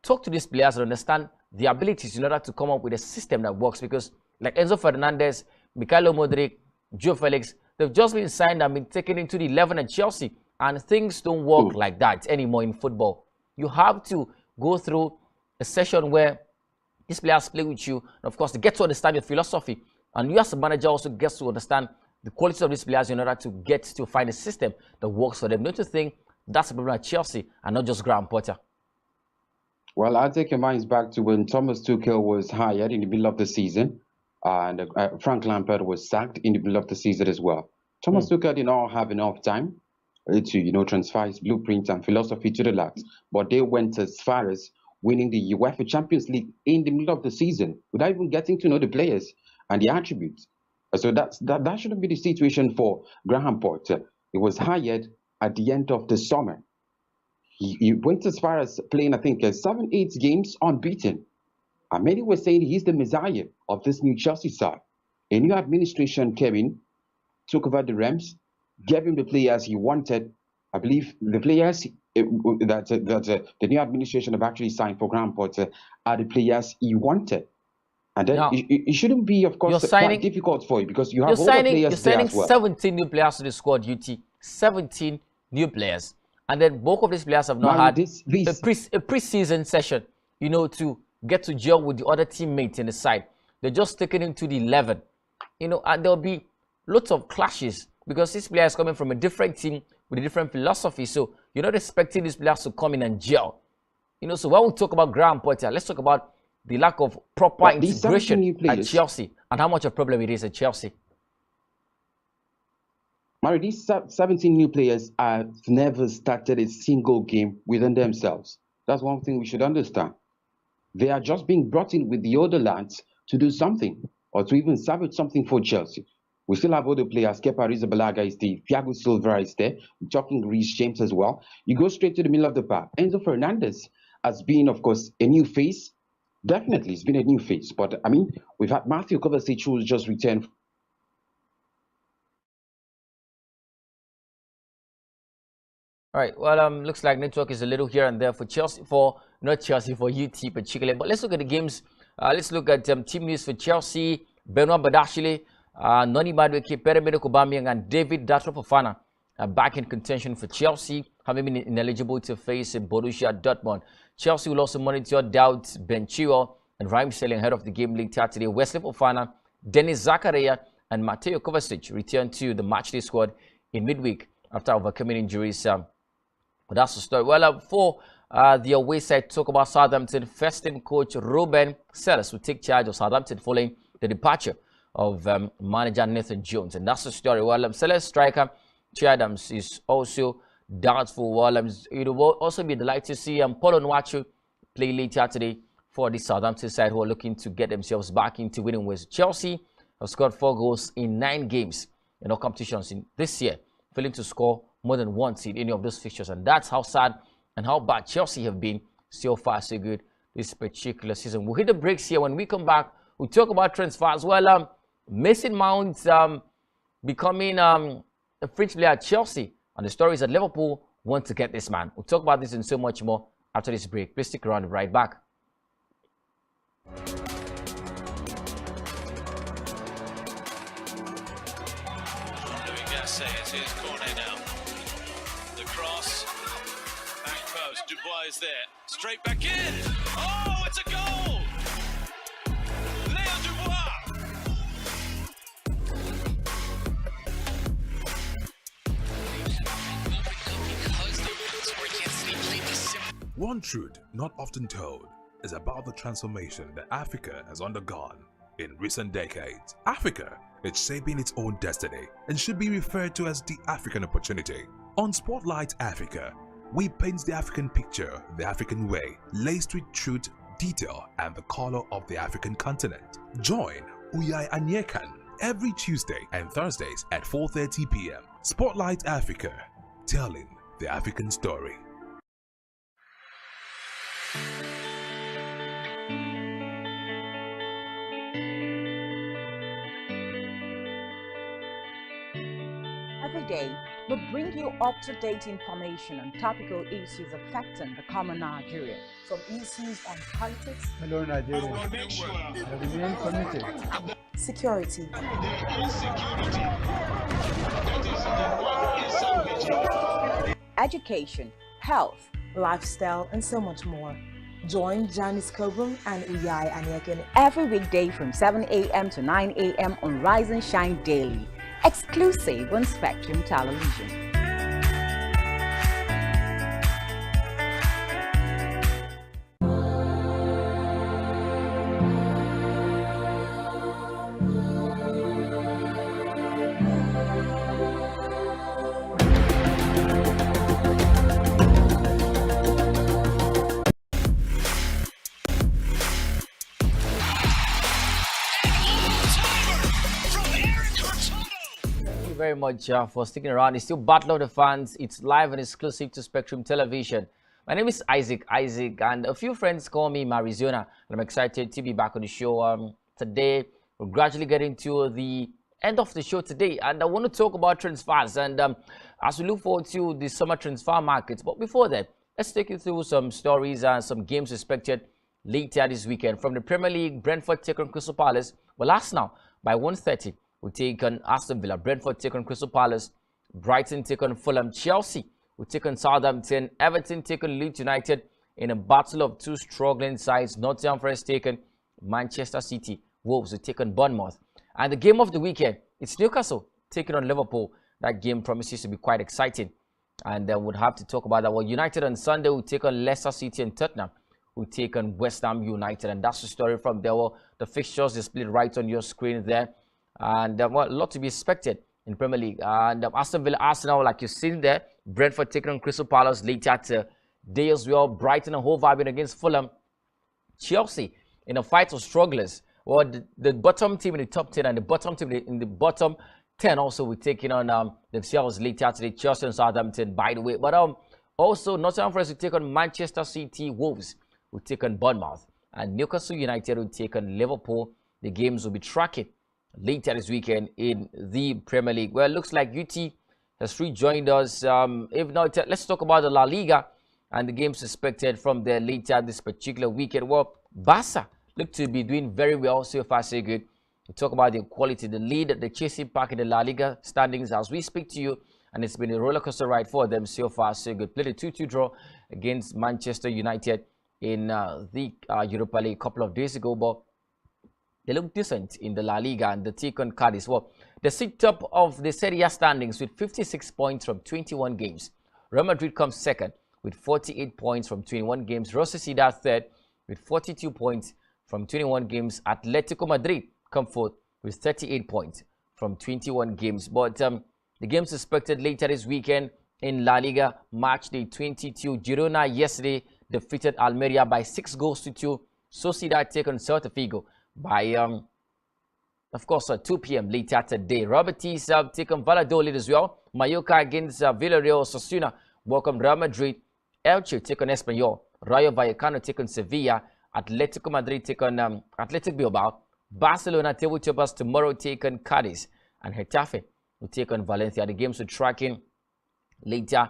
talk to these players and understand the abilities in order to come up with a system that works? Because like Enzo Fernandez, Mikhailo Modric, Joe Felix, they've just been signed and been taken into the 11 at Chelsea, and things don't work like that anymore in football. You have to go through a session where these players play with you, and of course, they get to understand your philosophy, and you as a manager also gets to understand the quality of these players in order to get to find a system that works for them. Don't you think that's the problem at Chelsea and not just Graham Potter? Well, I'll take your minds back to when Thomas Tuchel was hired in the middle of the season, and Frank Lampard was sacked in the middle of the season as well. Thomas Tuchel did not have enough time to transfer his blueprint and philosophy to the lads, but they went as far as winning the UEFA Champions League in the middle of the season without even getting to know the players and the attributes. So that shouldn't be the situation for Graham Potter. He was hired at the end of the summer. He went as far as playing, I think, 7-8 games unbeaten. And many were saying he's the messiah of this new Chelsea side. A new administration came in, took over the Rams, gave him the players he wanted. I believe the players that the new administration have actually signed for Graham Potter are the players he wanted. And then now, it shouldn't be, of course, quite difficult for you because you have older players there as well. You're signing 17 new players to the squad, UT. 17 new players. And then both of these players have not had a pre-season session, to get to gel with the other teammates in the side. They're just taken into the 11, and there'll be lots of clashes because this player is coming from a different team with a different philosophy. So you're not expecting these players to come in and gel. So when we talk about Graham Potter, let's talk about the lack of proper integration at Chelsea and how much of a problem it is at Chelsea. Mario, these 17 new players have never started a single game within themselves. That's one thing we should understand. They are just being brought in with the older lads to do something or to even salvage something for Chelsea. We still have other players. Kepa Arrizabalaga is there. Thiago Silva is there. We're talking Reece James as well. You go straight to the middle of the park. Enzo Fernandez has been, of course, a new face. Definitely, it's been a new face. But, I mean, we've had Matthew Kovacic, who's just returned. All right, well, looks like network is a little here and there for Chelsea, not Chelsea, for UT particularly. But let's look at the games. Let's look at team news for Chelsea. Benoit Badashile, Noni Madueke, Pierre-Emerick Aubameyang, and David Datro Fofana are back in contention for Chelsea, having been ineligible to face Borussia Dortmund. Chelsea will also monitor Daud Ben Chilwell and Raheem Sterling ahead of the game later today. Wesley Fofana, Denis Zakaria, and Mateo Kovacic return to the matchday squad in midweek after overcoming injuries. But that's the story. Well, for The away side talk about Southampton. First team coach Ruben Sellers will take charge of Southampton following the departure of manager Nathan Jones. And that's the story. Well, Sellers striker Che Adams is also doubtful. Well, it will also be delighted to see Paulo Nwachu play later today for the Southampton side, who are looking to get themselves back into winning ways. Chelsea have scored 4 goals in 9 games in all competitions in this year, failing to score more than once in any of those fixtures. And that's how sad and how bad Chelsea have been. So far, so good this particular season. We'll hit the breaks here. When we come back, we'll talk about transfers. Well, Mason Mount becoming a fringe player at Chelsea. And the story is that Liverpool want to get this man. We'll talk about this and so much more after this break. Please stick around. Right back. It is corner now. The cross, back post. Dubois is there, straight back in. Oh, it's a goal! Leo Dubois. One truth not often told is about the transformation that Africa has undergone in recent decades. Africa is shaping its own destiny and should be referred to as the African opportunity. On Spotlight Africa, we paint the African picture the African way, laced with truth, detail, and the color of the African continent. Join Uyai Anyekan every Tuesday and Thursdays at 4:30 p.m. Spotlight Africa, telling the African story. Every day, we bring you up-to-date information on topical issues affecting the common Nigerian. From issues on politics, Hello, Nigeria. I remain committed. security, education, health, lifestyle, and so much more. Join Janice Kobum and Uyai Anyeken every weekday from 7 a.m. to 9 a.m. on Rise and Shine Daily, exclusive on Spectrum Television. Very much for sticking around. It's still Battle of the Fans. It's live and exclusive to Spectrum Television. My name is Isaac, and a few friends call me Marizona, and I'm excited to be back on the show today. We're gradually getting to the end of the show today, and I want to talk about transfers, and as we look forward to the summer transfer markets. But before that, let's take you through some stories and some games expected later this weekend. From the Premier League, Brentford take on Crystal Palace. Well, Arsenal by 1:30 will take on Aston Villa. Brentford take on Crystal Palace. Brighton take on Fulham. Chelsea will take on Southampton. Everton take on Leeds United in a battle of two struggling sides. Nottingham Forest take on Manchester City. Wolves will take on Bournemouth. And the game of the weekend, it's Newcastle taking on Liverpool. That game promises to be quite exciting. And we'll have to talk about that. Well, United on Sunday will take on Leicester City, and Tottenham will take on West Ham United. And that's the story from there. Well, the fixtures displayed right on your screen there. And well, a lot to be expected in Premier League. And Aston Villa, Arsenal, like you've seen there. Brentford taking on Crystal Palace later today as well. Brighton and Hove Albion against Fulham. Chelsea in a fight of strugglers. Well, the bottom team in the top 10 and the bottom team in the bottom 10 also will be taking on themselves later today. Chelsea and Southampton, by the way. But also, Nottingham Forest will take on Manchester City. Wolves will take on Bournemouth. And Newcastle United will take on Liverpool. The games will be tracking later this weekend in the Premier League. Well, it looks like UT has rejoined us. If not, let's talk about the La Liga and the games expected from there later this particular weekend. Well, Barca look to be doing very well so far, so good. We talk about the quality, the lead, the chasing pack in the La Liga standings as we speak to you, and it's been a roller coaster ride for them so far, so good. Played a 2-2 draw against Manchester United in the Europa League a couple of days ago, but they look decent in the La Liga, and the take on Cadiz. Well, they sit top of the Serie A standings with 56 points from 21 games. Real Madrid comes second with 48 points from 21 games. Real Sociedad third with 42 points from 21 games. Atletico Madrid come fourth with 38 points from 21 games. But the games expected later this weekend in La Liga, match day 22. Girona yesterday defeated Almeria by 6-2. Sociedad take on Celta Vigo by, of course, 2 p.m. later today. Real Betis take on Valladolid as well. Mallorca against Villarreal. Osasuna welcome Real Madrid. Elche take on Espanyol. Rayo Vallecano take on Sevilla. Atletico Madrid take on Athletic Bilbao. Barcelona table toppers tomorrow take on Cadiz. And Getafe will take on Valencia. The games are tracking later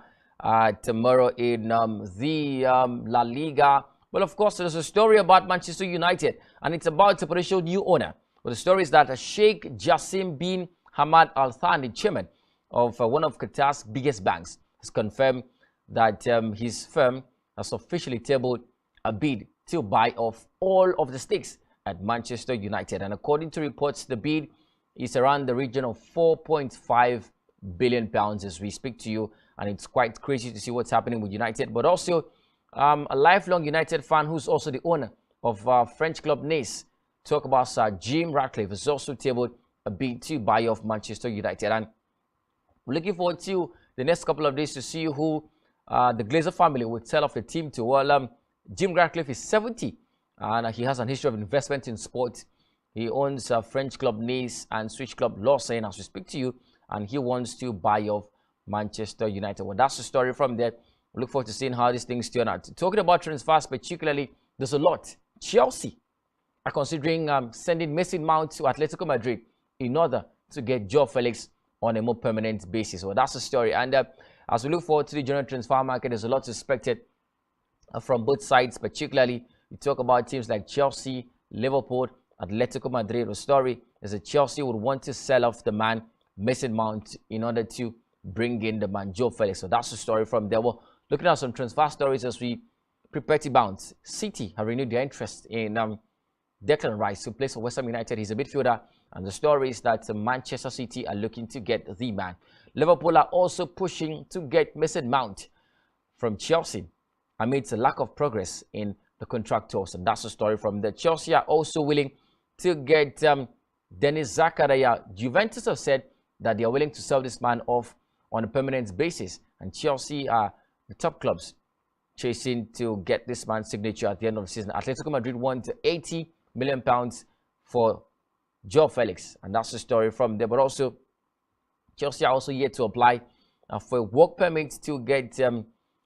tomorrow in the La Liga. Well, of course, there's a story about Manchester United, and it's about a potential new owner. Well, the story is that Sheikh Jassim bin Hamad Al Thani, chairman of one of Qatar's biggest banks, has confirmed that his firm has officially tabled a bid to buy off all of the stakes at Manchester United. And according to reports, the bid is around the region of £4.5 billion as we speak to you. And it's quite crazy to see what's happening with United. But also, a lifelong United fan who's also the owner of French club Nice, talk about Sir Jim Ratcliffe, has also tabled a bid to buy off Manchester United. And we're looking forward to the next couple of days to see who the Glazer family will sell off the team to. Well, Jim Ratcliffe is 70 and he has an history of investment in sport. He owns French club Nice and Swiss club Lausanne as we speak to you, and he wants to buy off Manchester United. Well, that's the story from there. We look forward to seeing how these things turn out. Talking about transfers particularly, there's a lot. Chelsea are considering sending Mason Mount to Atletico Madrid in order to get Joe Felix on a more permanent basis. Well, that's the story. And as we look forward to the general transfer market, there's a lot expected from both sides. Particularly, we talk about teams like Chelsea, Liverpool, Atletico Madrid. The story is that Chelsea would want to sell off the man Mason Mount in order to bring in the man Joe Felix. So that's the story from there. Well, looking at some transfer stories as we prepare to bounce. City have renewed their interest in Declan Rice, who plays for West Ham United. He's a midfielder, and the story is that Manchester City are looking to get the man. Liverpool are also pushing to get Mason Mount from Chelsea amidst a lack of progress in the contract talks, and that's the story from there. Chelsea are also willing to get Denis Zakaria. Juventus have said that they are willing to sell this man off on a permanent basis, and Chelsea are the top clubs chasing to get this man's signature at the end of the season. Atletico Madrid want £80 million for Joe Felix, and that's the story from there. But also, Chelsea are also yet to apply for a work permit to get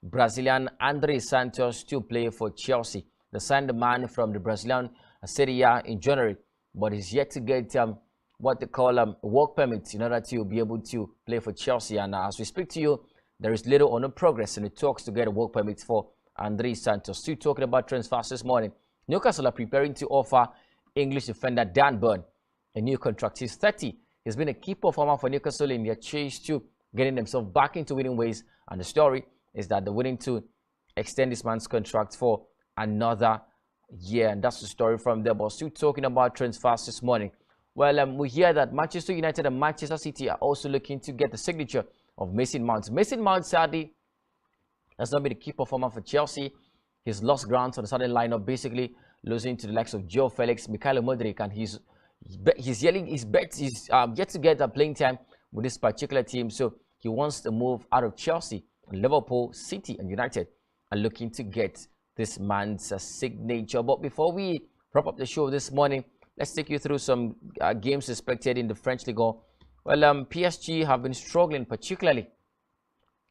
Brazilian Andre Santos to play for Chelsea. They signed the man from the Brazilian Serie A in January, but he's yet to get what they call a work permit in order to be able to play for Chelsea. And as we speak to you, there is little or no progress in the talks to get a work permit for Andre Santos. Still talking about transfers this morning. Newcastle are preparing to offer English defender Dan Burn a new contract. He's 30. He's been a key performer for Newcastle in their chase to getting themselves back into winning ways. And the story is that they're willing to extend this man's contract for another year. And that's the story from there. But still talking about transfers this morning. Well, we hear that Manchester United and Manchester City are also looking to get the signature of Mason Mount. Mason Mount, sadly, has not been a key performer for Chelsea. He's lost ground on the starting lineup, basically losing to the likes of Joe Felix, Mikhailo Mudryk, and he's yet to get a playing time with this particular team. So he wants to move out of Chelsea. Liverpool, City, and United are looking to get this man's signature. But before we wrap up the show this morning, let's take you through some games expected in the French Ligue 1. Well, PSG have been struggling particularly.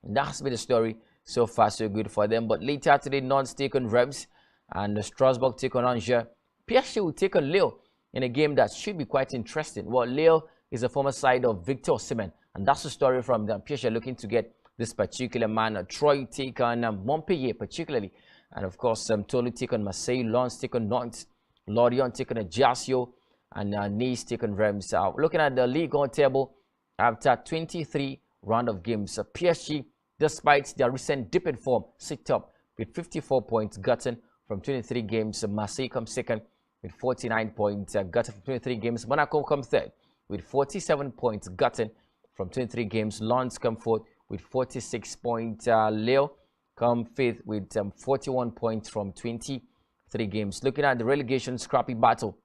That has been the story. So far, so good for them. But later today, Nantes take on Reims and Strasbourg take on Angers. PSG will take on Lille in a game that should be quite interesting. Well, Lille is a former side of Victor Osimhen, and that's the story from them. PSG looking to get this particular man. Troyes take on Montpellier particularly. And of course, Toulouse take on Marseille, Lens take on Nantes, Lorient take on Ajaccio, and Nice take on Reims. Looking at the Ligue 1 table, after 23 round of games, PSG, despite their recent dip in form, sit top with 54 points gotten from 23 games. Marseille comes second with 49 points gotten from 23 games. Monaco comes third with 47 points gotten from 23 games. Lens come fourth with 46 points. Lille come fifth with 41 points from 23 games. Looking at the relegation scrappy battle,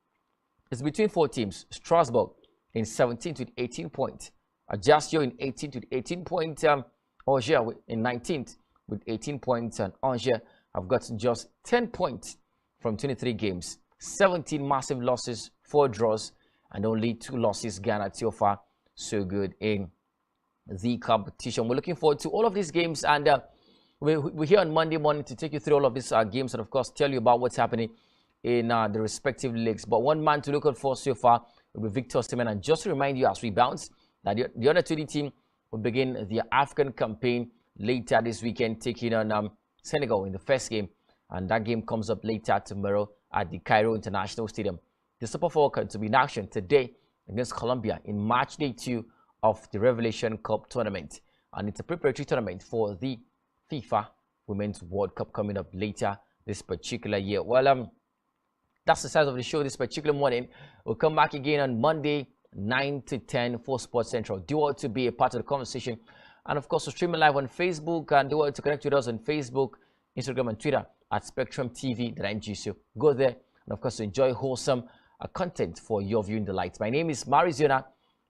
it's between 4 teams. Strasbourg in 17th with 18 points. Ajaccio in 18th with 18 points. Angers in 19th with 18 points. And Angers have gotten just 10 points from 23 games. 17 massive losses, 4 draws, and only 2 losses garnered so far. So good in the competition. We're looking forward to all of these games, and we're here on Monday morning to take you through all of these games and, of course, tell you about what's happening in the respective leagues. But one man to look out for so far will be Victor Osimhen. And just to remind you as we bounce, that the under 20 team will begin the African campaign later this weekend, taking on Senegal in the first game. And that game comes up later tomorrow at the Cairo International Stadium. The Super 4 to be in action today against Colombia in match day 2 of the Revelation Cup tournament. And it's a preparatory tournament for the FIFA Women's World Cup coming up later this particular year. Well, that's the size of the show this particular morning. We'll come back again on Monday, 9 to 10 for Sports Central. Do want to be a part of the conversation. And of course, we're streaming live on Facebook, and do want to connect with us on Facebook, Instagram, and Twitter at spectrumtv.ng. So go there and of course enjoy wholesome content for your viewing delight. My name is Mariziona.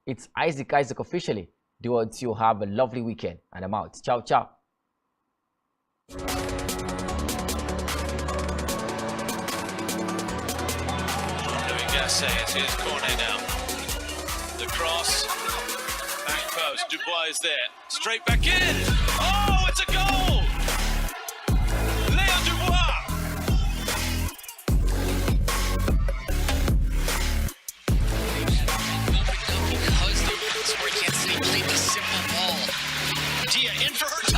It's Isaac officially. Do want to have a lovely weekend, and I'm out. Ciao, ciao. It is corner now. The cross, back post, Dubois is there, straight back in.